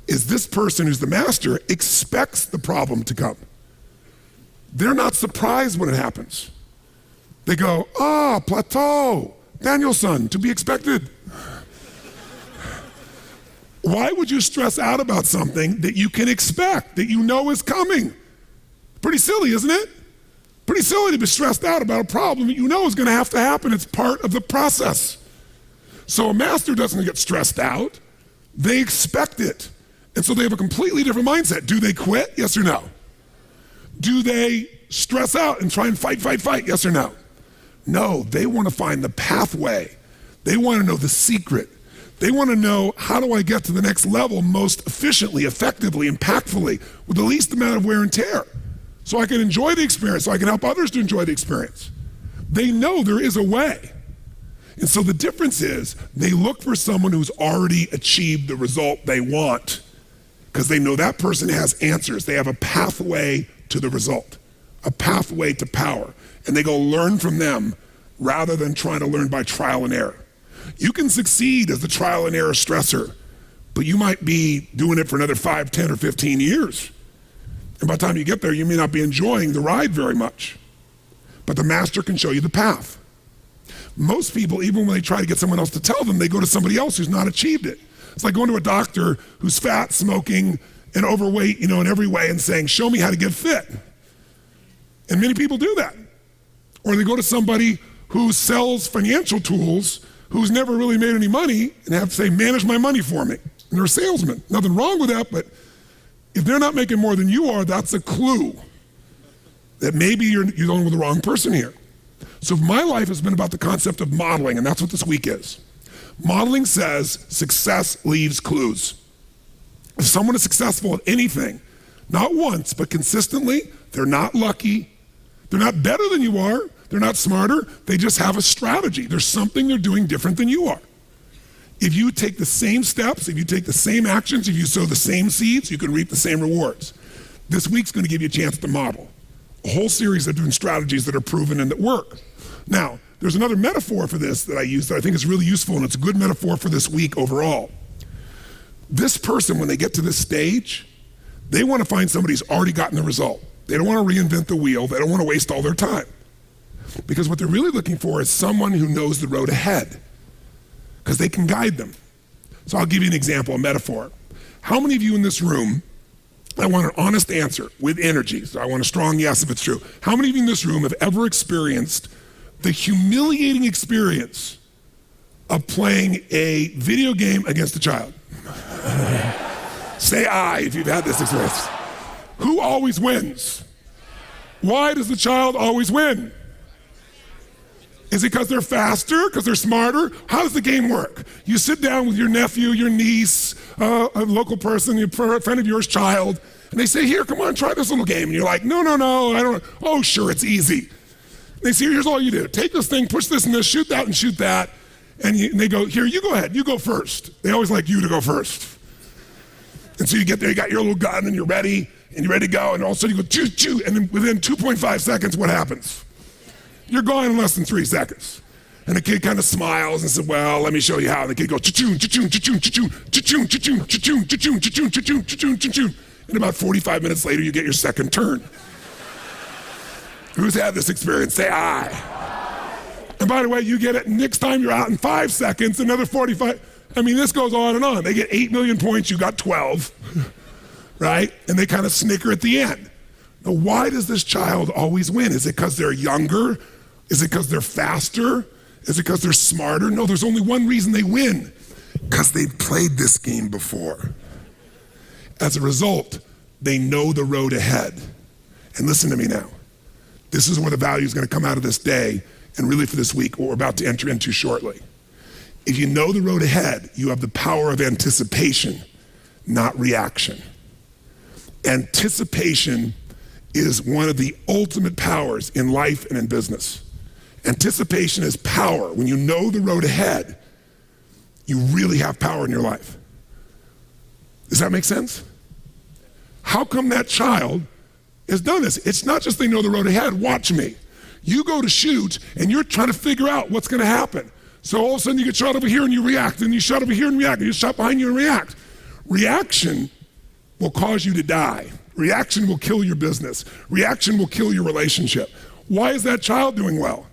is this person who's the master expects the problem to come. They're not surprised when it happens. They go, plateau, Danielson, to be expected. Why would you stress out about something that you can expect, that you know is coming? Pretty silly, isn't it? Pretty silly to be stressed out about a problem that you know is going to have to happen. It's part of the process. So a master doesn't get stressed out. They expect it. And so they have a completely different mindset. Do they quit? Yes or no? Do they stress out and try and fight? Yes or no? No, they want to find the pathway. They want to know the secret. They want to know, how do I get to the next level most efficiently, effectively, impactfully, with the least amount of wear and tear, so I can enjoy the experience, so I can help others to enjoy the experience. They know there is a way. And so the difference is they look for someone who's already achieved the result they want, because they know that person has answers. They have a pathway to the result, a pathway to power. And they go learn from them rather than trying to learn by trial and error. You can succeed as the trial and error stressor, but you might be doing it for another 5, 10, or 15 years. And by the time you get there, you may not be enjoying the ride very much. But the master can show you the path. Most people, even when they try to get someone else to tell them, they go to somebody else who's not achieved it. It's like going to a doctor who's fat, smoking, and overweight, in every way, and saying, show me how to get fit. And many people do that. Or they go to somebody who sells financial tools, who's never really made any money, and have to say, manage my money for me. And they're a salesman. Nothing wrong with that, but If they're not making more than you are, that's a clue that maybe you're dealing with the wrong person here. So my life has been about the concept of modeling, and that's what this week is. Modeling says success leaves clues. If someone is successful at anything, not once, but consistently, they're not lucky, they're not better than you are, they're not smarter, they just have a strategy. There's something they're doing different than you are. If you take the same steps, if you take the same actions, if you sow the same seeds, you can reap the same rewards. This week's gonna give you a chance to model a whole series of different strategies that are proven and that work. Now, there's another metaphor for this that I use that I think is really useful, and it's a good metaphor for this week overall. This person, when they get to this stage, they wanna find somebody who's already gotten the result. They don't wanna reinvent the wheel, they don't wanna waste all their time. Because what they're really looking for is someone who knows the road ahead, because they can guide them. So I'll give you an example, a metaphor. How many of you in this room, I want an honest answer with energy, so I want a strong yes if it's true. How many of you in this room have ever experienced the humiliating experience of playing a video game against a child? Say aye if you've had this experience. Who always wins? Why does the child always win? Is it because they're faster, because they're smarter? How does the game work? You sit down with your nephew, your niece, a local person, a friend of yours, child, and they say, here, come on, try this little game. And you're like, no, I don't. Oh, sure, it's easy. And they say, here's all you do. Take this thing, push this and this, shoot that and shoot that. And they go, here, you go ahead, you go first. They always like you to go first. And so you get there, you got your little gun and you're ready to go, and all of a sudden you go, choo, choo, and then within 2.5 seconds, what happens? You're gone in less than 3 seconds. And the kid kind of smiles and says, well, let me show you how. And the kid goes, cha-choon, cha-choon, cha-choon, cha-choon, cha-choon, cha-choon, cha-choon, cha-choon, cha-choon, cha-choon, cha-choon, cha-choon. And about 45 minutes later, you get your second turn. Who's had this experience? Say aye. And by the way, you get it next time you're out in 5 seconds, another 45. I mean, this goes on and on. They get 8 million points, you got 12, right? And they kind of snicker at the end. Now, why does this child always win? Is it because they're younger? Is it because they're faster? Is it because they're smarter? No, there's only one reason they win. Because they've played this game before. As a result, they know the road ahead. And listen to me now. This is where the value is going to come out of this day, and really for this week, what we're about to enter into shortly. If you know the road ahead, you have the power of anticipation, not reaction. Anticipation is one of the ultimate powers in life and in business. Anticipation is power. When you know the road ahead, you really have power in your life. Does that make sense? How come that child has done this? It's not just they know the road ahead. Watch me. You go to shoot and you're trying to figure out what's going to happen. So all of a sudden you get shot over here and you react, and you shot over here and react, and you shot behind you and react. Reaction will cause you to die. Reaction will kill your business. Reaction will kill your relationship. Why is that child doing well?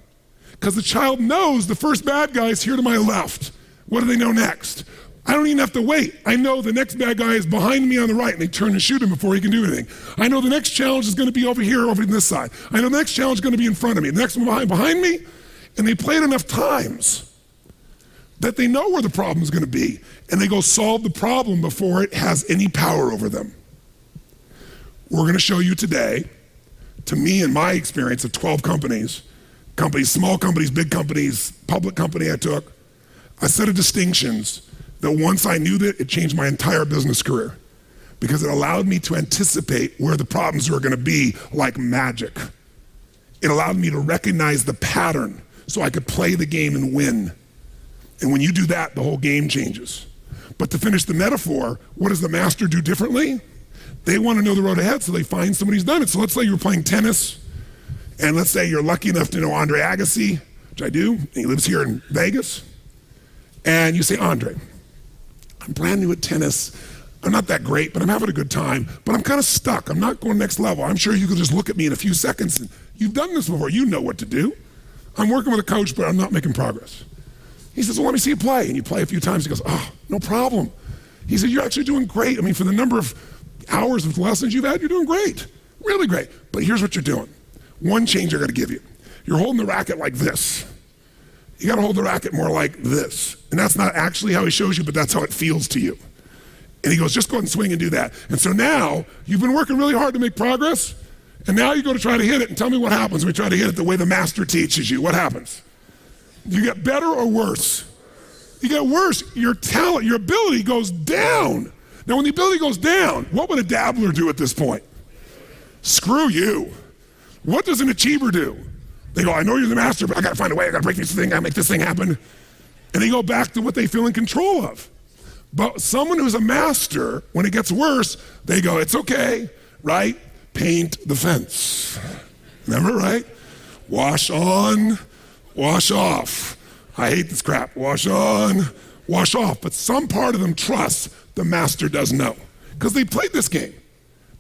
Because the child knows the first bad guy is here to my left. What do they know next? I don't even have to wait. I know the next bad guy is behind me on the right, and they turn and shoot him before he can do anything. I know the next challenge is going to be over here, over on this side. I know the next challenge is going to be in front of me. The next one behind me, and they play it enough times that they know where the problem is going to be, and they go solve the problem before it has any power over them. We're going to show you today, to me and my experience of 12 companies, small companies, big companies, public company I took, a set of distinctions that once I knew that, it changed my entire business career, because it allowed me to anticipate where the problems were going to be like magic. It allowed me to recognize the pattern so I could play the game and win. And when you do that, the whole game changes. But to finish the metaphor, what does the master do differently? They want to know the road ahead, so they find somebody who's done it. So let's say you're playing tennis, and let's say you're lucky enough to know Andre Agassi, which I do, and he lives here in Vegas. And you say, Andre, I'm brand new at tennis. I'm not that great, but I'm having a good time, but I'm kind of stuck. I'm not going next level. I'm sure you could just look at me in a few seconds, and you've done this before. You know what to do. I'm working with a coach, but I'm not making progress. He says, well, let me see you play. And you play a few times. He goes, oh, no problem. He said, you're actually doing great. I mean, for the number of hours of lessons you've had, you're doing great, really great. But here's what you're doing. One change I gotta give you. You're holding the racket like this. You gotta hold the racket more like this. And that's not actually how he shows you, but that's how it feels to you. And he goes, just go ahead and swing and do that. And so now, you've been working really hard to make progress, and now you go to try to hit it, and tell me what happens when you try to hit it the way the master teaches you. What happens? You get better or worse? You get worse. Your talent, your ability goes down. Now, when the ability goes down, what would a dabbler do at this point? Screw you. What does an achiever do? They go, I know you're the master, but I gotta find a way, I gotta break this thing, I gotta make this thing happen. And they go back to what they feel in control of. But someone who's a master, when it gets worse, they go, it's okay, right? Paint the fence. Remember, right? Wash on, wash off. I hate this crap. Wash on, wash off. But some part of them trusts the master does know. Because they played this game.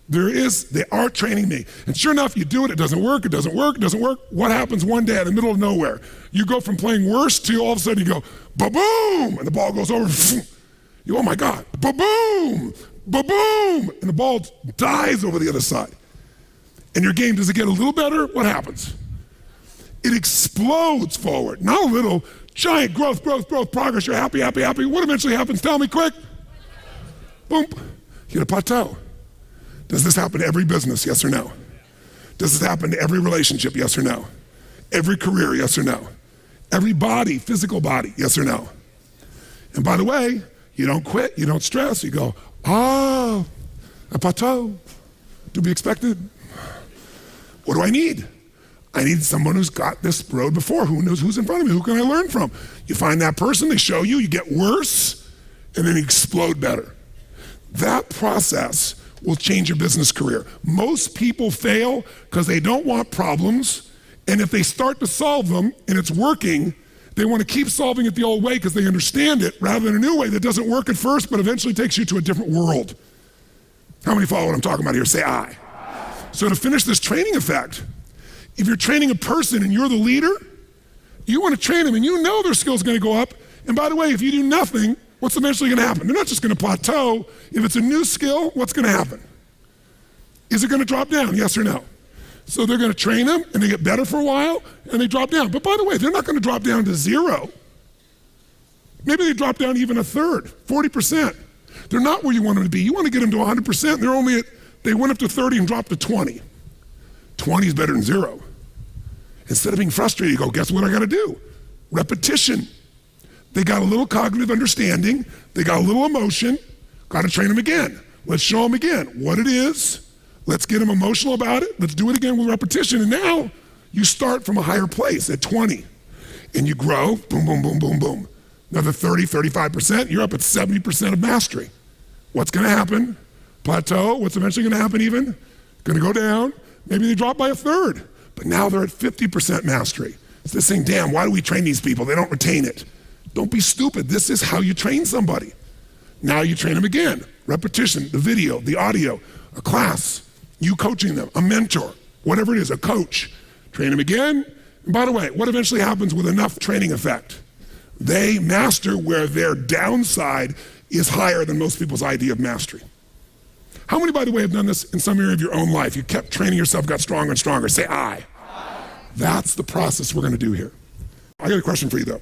They are training me. And sure enough, you do it, it doesn't work, it doesn't work, it doesn't work. What happens one day in the middle of nowhere? You go from playing worse to all of a sudden you go, ba-boom, and the ball goes over. You go, oh my God, ba-boom, ba-boom, and the ball dies over the other side. And your game, does it get a little better? What happens? It explodes forward. Not a little, giant growth, progress. You're happy. What eventually happens? Tell me quick. Boom, you hit a plateau. Does this happen to every business? Yes or no? Does this happen to every relationship? Yes or no? Every career? Yes or no? Every body, physical body? Yes or no? And by the way, you don't quit, you don't stress, you go, a plateau, to be expected. What do I need? I need someone who's got this road before, who knows who's in front of me, who can I learn from? You find that person, they show you, you get worse, and then you explode better. That process will change your business career. Most people fail because they don't want problems, and if they start to solve them and it's working, they want to keep solving it the old way because they understand it rather than a new way that doesn't work at first but eventually takes you to a different world. How many follow what I'm talking about here? Say aye. So to finish this training effect, if you're training a person and you're the leader, you want to train them and you know their skills are going to go up. And by the way, if you do nothing, what's eventually going to happen? They're not just going to plateau. If it's a new skill, what's going to happen? Is it going to drop down? Yes or no? So they're going to train them and they get better for a while and they drop down. But by the way, they're not going to drop down to 0. Maybe they drop down even a third, 40%. They're not where you want them to be. You want to get them to 100%. They went up to 30 and dropped to 20. 20 is better than 0. Instead of being frustrated, you go, guess what I got to do? Repetition. They got a little cognitive understanding. They got a little emotion. Got to train them again. Let's show them again what it is. Let's get them emotional about it. Let's do it again with repetition. And now you start from a higher place at 20. And you grow, boom, boom, boom, boom, boom. Another 30, 35%, you're up at 70% of mastery. What's going to happen? Plateau. What's eventually going to happen even? Going to go down. Maybe they drop by a third. But now they're at 50% mastery. It's this thing, damn, why do we train these people? They don't retain it. Don't be stupid. This is how you train somebody. Now you train them again. Repetition, the video, the audio, a class, you coaching them, a mentor, whatever it is, a coach. Train them again. And by the way, what eventually happens with enough training effect? They master where their downside is higher than most people's idea of mastery. How many, by the way, have done this in some area of your own life? You kept training yourself, got stronger and stronger. Say aye. That's the process we're going to do here. I got a question for you though.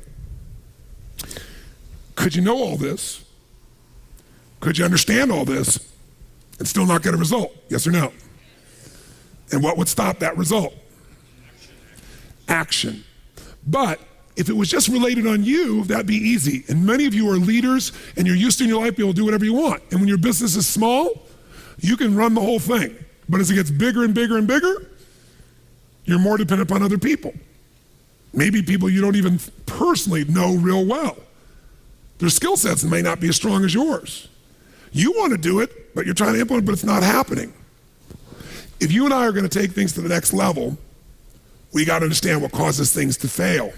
Could you know all this? Could you understand all this and still not get a result? Yes or no? And what would stop that result? Action. But if it was just related on you, that'd be easy. And many of you are leaders and you're used to in your life being able to do whatever you want. And when your business is small, you can run the whole thing. But as it gets bigger and bigger and bigger, you're more dependent upon other people. Maybe people you don't even personally know real well. Their skill sets may not be as strong as yours. You want to do it, but you're trying to implement, but it's not happening. If you and I are going to take things to the next level, we got to understand what causes things to fail.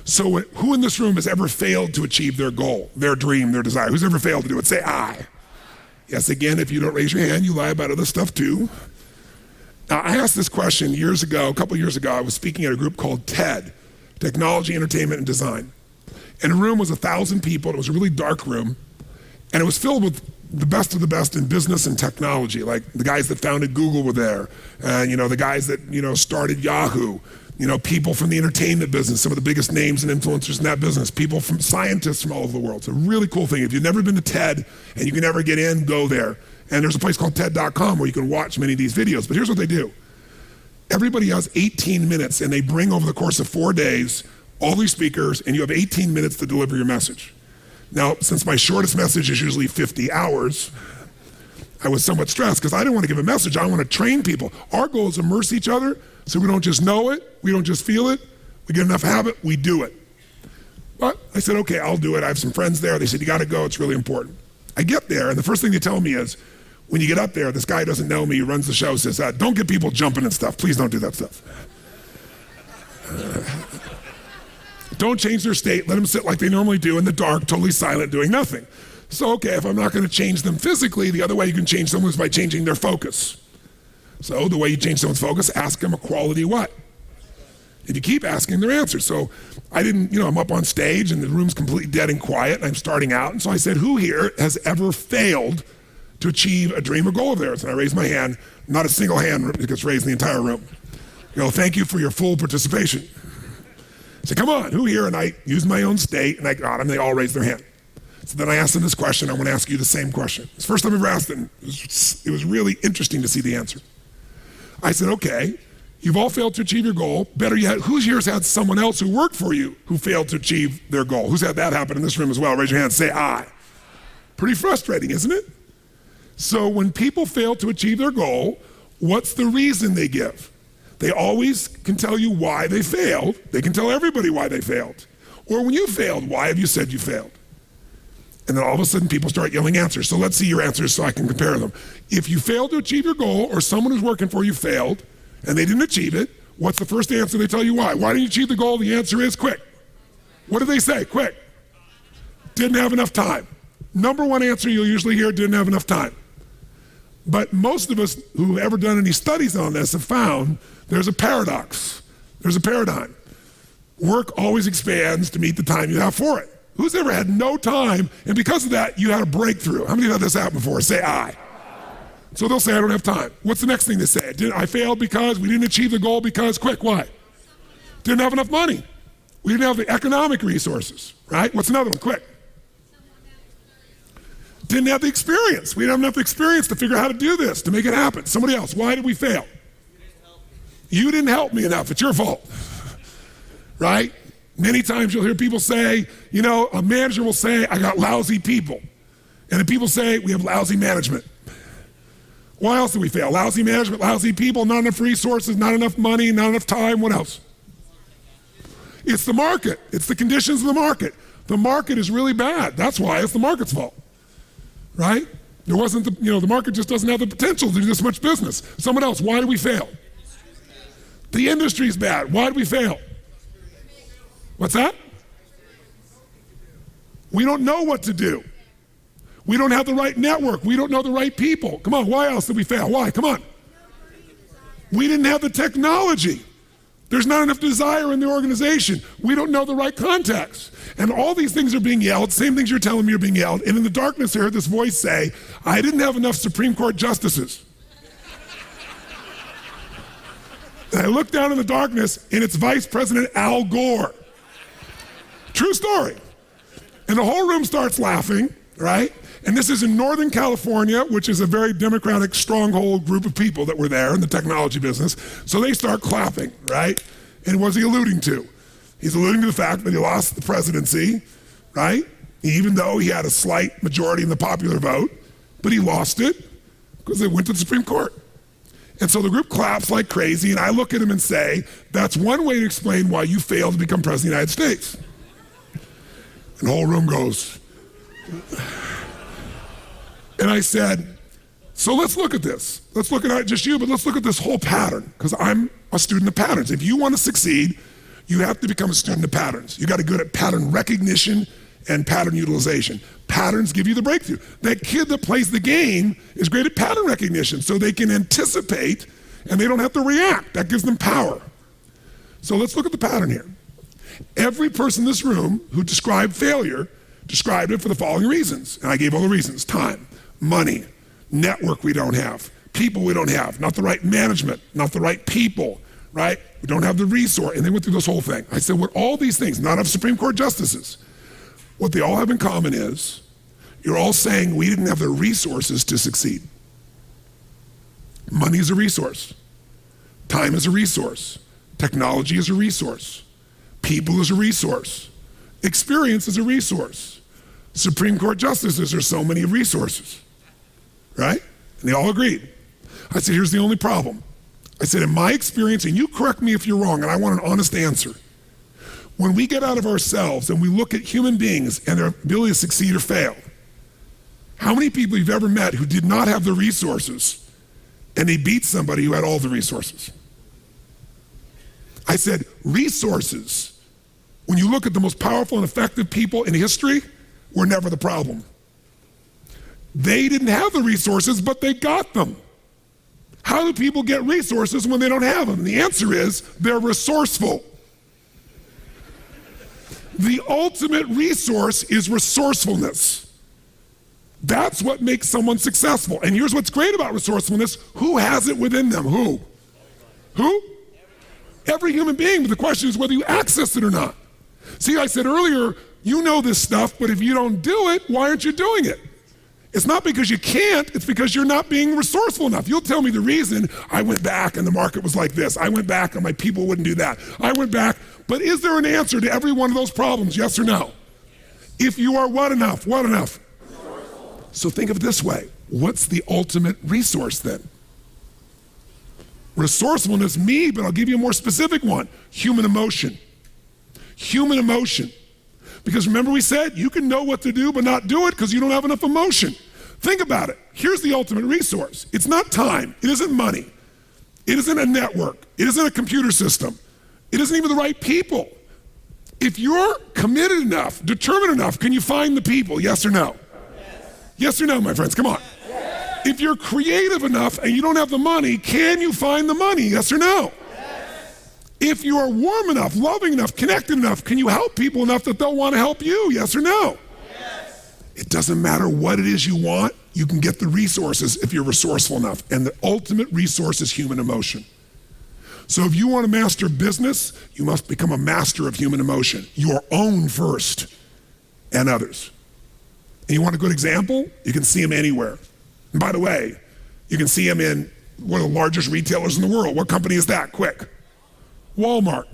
So who in this room has ever failed to achieve their goal, their dream, their desire? Who's ever failed to do it? Say aye. Yes, again, if you don't raise your hand, you lie about other stuff too. Now, I asked this question a couple years ago. I was speaking at a group called TED, Technology, Entertainment, and Design. And the room was 1,000 people. It was a really dark room. And it was filled with the best of the best in business and technology. Like the guys that founded Google were there. And, the guys that, started Yahoo. people from the entertainment business, some of the biggest names and influencers in that business, people from scientists from all over the world. It's a really cool thing. If you've never been to TED and you can never get in, go there. And there's a place called TED.com where you can watch many of these videos. But here's what they do. Everybody has 18 minutes, and they bring over the course of 4 days all these speakers, and you have 18 minutes to deliver your message. Now, since my shortest message is usually 50 hours, I was somewhat stressed because I didn't want to give a message. I want to train people. Our goal is to immerse each other so we don't just know it, we don't just feel it, we get enough habit, we do it. But I said, okay, I'll do it. I have some friends there. They said, you got to go. It's really important. I get there, and the first thing they tell me is, when you get up there, this guy doesn't know me, he runs the show, says, don't get people jumping and stuff. Please don't do that stuff. Don't change their state. Let them sit like they normally do in the dark, totally silent, doing nothing. So, okay, if I'm not going to change them physically, the other way you can change someone is by changing their focus. So the way you change someone's focus, ask them a quality what? If you keep asking, their answers. So I didn't, I'm up on stage and the room's completely dead and quiet and I'm starting out. And so I said, who here has ever failed to achieve a dream or goal of theirs? And I raised my hand. Not a single hand gets raised in the entire room. Thank you for your full participation. I said, come on, who here? And I used my own state and I got them. They all raised their hand. So then I asked them this question. I want to ask you the same question. It's the first time I've ever asked them. It was really interesting to see the answer. I said, okay, you've all failed to achieve your goal. Better yet, who's here's had someone else who worked for you who failed to achieve their goal? Who's had that happen in this room as well? Raise your hand, say I. Pretty frustrating, isn't it? So when people fail to achieve their goal, what's the reason they give? They always can tell you why they failed. They can tell everybody why they failed. Or when you failed, why have you said you failed? And then all of a sudden people start yelling answers. So let's see your answers so I can compare them. If you failed to achieve your goal or someone who's working for you failed and they didn't achieve it, what's the first answer they tell you why? Why didn't you achieve the goal? The answer is quick. What do they say? Quick. Didn't have enough time. Number one answer you'll usually hear, didn't have enough time. But most of us who've ever done any studies on this have found there's a paradox. There's a paradigm. Work always expands to meet the time you have for it. Who's ever had no time, and because of that, you had a breakthrough? How many have had this happen before? Say I. So they'll say, I don't have time. What's the next thing they say? I failed because we didn't achieve the goal because, quick, why? Didn't have enough money. We didn't have the economic resources, right? What's another one? Quick. Didn't have the experience. We didn't have enough experience to figure out how to do this, to make it happen. Somebody else, why did we fail? You didn't help me enough. It's your fault, right? Many times you'll hear people say, a manager will say, I got lousy people. And then people say, we have lousy management. Why else do we fail? Lousy management, lousy people, not enough resources, not enough money, not enough time. What else? It's the market. It's the conditions of the market. The market is really bad. That's why it's the market's fault, right? There wasn't the market just doesn't have the potential to do this much business. Someone else, why did we fail? The industry's bad. Why did we fail? What's that? We don't know what to do. We don't have the right network. We don't know the right people. Come on, why else did we fail? Why? Come on. We didn't have the technology. There's not enough desire in the organization. We don't know the right contacts. And all these things are being yelled, same things you're telling me are being yelled. And in the darkness, I heard this voice say, I didn't have enough Supreme Court justices. And I looked down in the darkness, and it's Vice President Al Gore. True story. And the whole room starts laughing, right? And this is in Northern California, which is a very democratic stronghold group of people that were there in the technology business. So they start clapping, right? And what's he alluding to? He's alluding to the fact that he lost the presidency, right? Even though he had a slight majority in the popular vote, but he lost it because they went to the Supreme Court. And so the group claps like crazy, and I look at him and say, that's one way to explain why you failed to become president of the United States. And the whole room goes. And I said, so let's look at this. Let's look at not just you, but let's look at this whole pattern, because I'm a student of patterns. If you want to succeed, you have to become a student of patterns. You got to be good at pattern recognition and pattern utilization. Patterns give you the breakthrough. That kid that plays the game is great at pattern recognition, so they can anticipate and they don't have to react. That gives them power. So let's look at the pattern here. Every person in this room who described failure described it for the following reasons. And I gave all the reasons: time, money, network we don't have, people we don't have, not the right management, not the right people, right? We don't have the resource. And they went through this whole thing. I said, what all these things, not of Supreme Court justices, what they all have in common is you're all saying we didn't have the resources to succeed. Money is a resource. Time is a resource. Technology is a resource. People is a resource. Experience is a resource. Supreme Court justices are so many resources, right? And they all agreed. I said, here's the only problem. I said, in my experience, and you correct me if you're wrong, and I want an honest answer. When we get out of ourselves and we look at human beings and their ability to succeed or fail, how many people you've ever met who did not have the resources and they beat somebody who had all the resources? I said, resources, when you look at the most powerful and effective people in history, were never the problem. They didn't have the resources, but they got them. How do people get resources when they don't have them? The answer is they're resourceful. The ultimate resource is resourcefulness. That's what makes someone successful. And here's what's great about resourcefulness. Who has it within them? Who? Every human being, but the question is whether you access it or not. See, I said earlier, you know this stuff, but if you don't do it, why aren't you doing it? It's not because you can't, it's because you're not being resourceful enough. You'll tell me the reason. I went back and the market was like this. I went back and my people wouldn't do that. I went back, but is there an answer to every one of those problems, yes or no? If you are what enough? What enough? So think of it this way. What's the ultimate resource then? Resourcefulness, me, but I'll give you a more specific one. Human emotion. Human emotion. Because remember we said you can know what to do but not do it because you don't have enough emotion. Think about it. Here's the ultimate resource. It's not time. It isn't money. It isn't a network. It isn't a computer system. It isn't even the right people. If you're committed enough, determined enough, can you find the people? Yes or no? Yes or no, my friends? Come on. Yes. If you're creative enough and you don't have the money, can you find the money? Yes or no? Yes. If you are warm enough, loving enough, connected enough, can you help people enough that they'll want to help you? Yes or no? Yes. It doesn't matter what it is you want, you can get the resources if you're resourceful enough. And the ultimate resource is human emotion. So if you want to master business, you must become a master of human emotion. Your own first and others. And you want a good example? You can see them anywhere. And by the way, you can see them in one of the largest retailers in the world. What company is that? Quick. Walmart.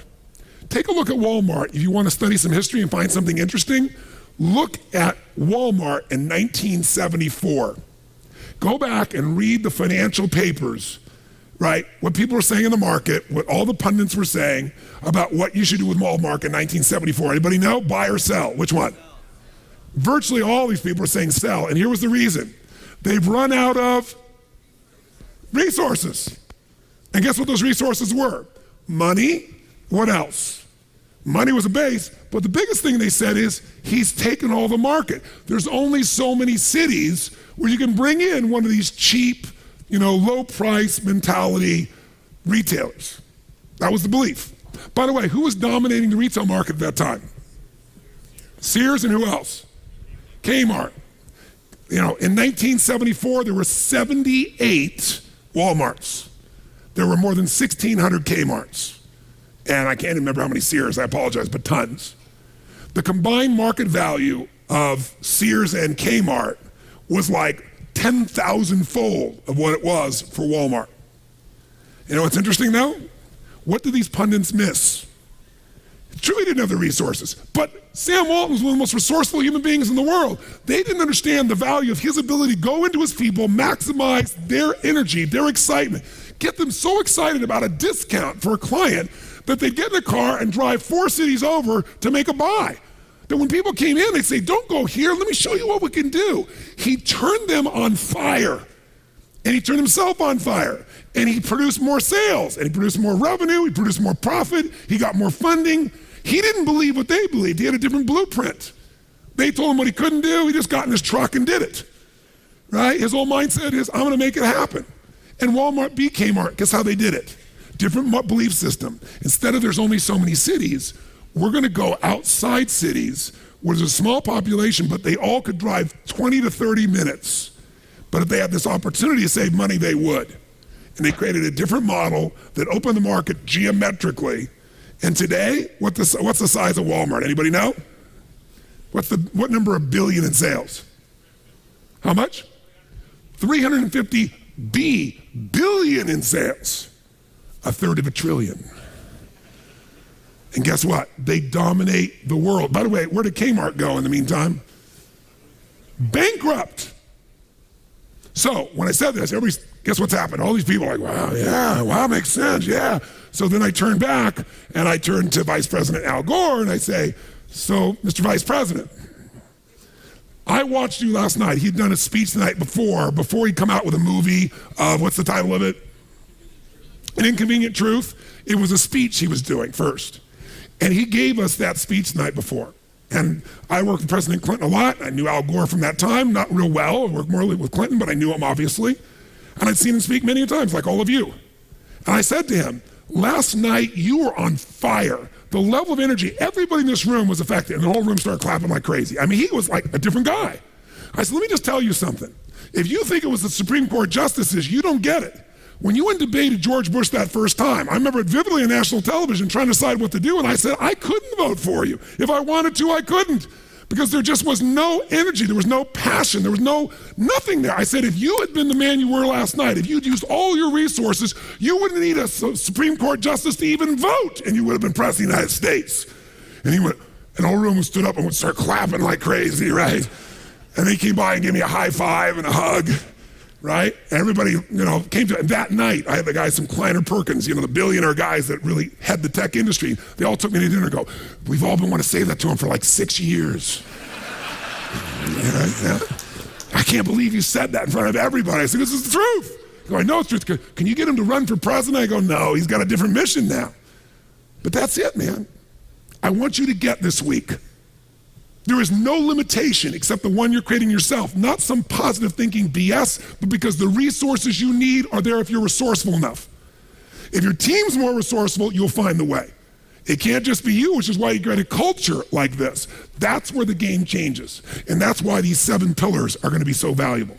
Take a look at Walmart. If you want to study some history and find something interesting, look at Walmart in 1974. Go back and read the financial papers, right? What people were saying in the market, what all the pundits were saying about what you should do with Walmart in 1974. Anybody know? Buy or sell? Which one? Virtually all these people are saying sell, and here was the reason. They've run out of resources. And guess what those resources were? Money, what else? Money was a base, but the biggest thing they said is he's taken all the market. There's only so many cities where you can bring in one of these cheap, low price mentality retailers. That was the belief. By the way, who was dominating the retail market at that time? Sears and who else? Kmart. In 1974, there were 78 Walmarts. There were more than 1,600 Kmarts. And I can't remember how many Sears, I apologize, but tons. The combined market value of Sears and Kmart was like 10,000-fold of what it was for Walmart. You know what's interesting though? What did these pundits miss? Truly didn't have the resources. But Sam Walton was one of the most resourceful human beings in the world. They didn't understand the value of his ability to go into his people, maximize their energy, their excitement, get them so excited about a discount for a client that they'd get in a car and drive 4 cities over to make a buy. That when people came in, they'd say, don't go here, let me show you what we can do. He turned them on fire. And he turned himself on fire. And he produced more sales. And he produced more revenue. He produced more profit. He got more funding. He didn't believe what they believed. He had a different blueprint. They told him what he couldn't do. He just got in his truck and did it. Right? His whole mindset is, I'm going to make it happen. And Walmart beat Kmart. Guess how they did it? Different belief system. Instead of there's only so many cities, we're going to go outside cities where there's a small population, but they all could drive 20 to 30 minutes. But if they had this opportunity to save money, they would. and they created a different model that opened the market geometrically. And today, what's the size of Walmart? Anybody know? What number of billion in sales? How much? 350 billion in sales. A third of a trillion. And guess what? They dominate the world. By the way, where did Kmart go in the meantime? Bankrupt. So when I said this, everybody, guess what's happened? All these people are like, wow, yeah, wow, makes sense, yeah. So then I turn back and I turn to Vice President Al Gore and I say, so Mr. Vice President, I watched you last night. He'd done a speech the night before he'd come out with a movie of, what's the title of it? An Inconvenient Truth. It was a speech he was doing first. And he gave us that speech the night before. And I worked with President Clinton a lot. I knew Al Gore from that time, not real well. I worked more with Clinton, but I knew him obviously. And I'd seen him speak many times, like all of you. And I said to him, last night you were on fire. The level of energy, everybody in this room was affected, and the whole room started clapping like crazy. I mean, he was like a different guy. I said, let me just tell you something. If you think it was the Supreme Court justices, you don't get it. When you went and debated George Bush that first time, I remember it vividly on national television trying to decide what to do, and I said, I couldn't vote for you. If I wanted to, I couldn't. Because there just was no energy, there was no passion, there was nothing there. I said, if you had been the man you were last night, if you'd used all your resources, you wouldn't need a Supreme Court justice to even vote, and you would have been president of the United States. And he went, and the whole room stood up and would start clapping like crazy, right? And they came by and gave me a high five and a hug, right? And everybody, came to, and that night, I had the guys from Kleiner Perkins, the billionaire guys that really head the tech industry. They all took me to dinner and go, we've all been wanting to say that to him for like 6 years. Yeah. I can't believe you said that in front of everybody. I said, this is the truth. I go, I know it's the truth. Can you get him to run for president? I go, no, he's got a different mission now. But that's it, man. I want you to get this week. There is no limitation except the one you're creating yourself, not some positive thinking BS, but because the resources you need are there if you're resourceful enough. If your team's more resourceful, you'll find the way. It can't just be you, which is why you create a culture like this. That's where the game changes. And that's why these 7 pillars are going to be so valuable.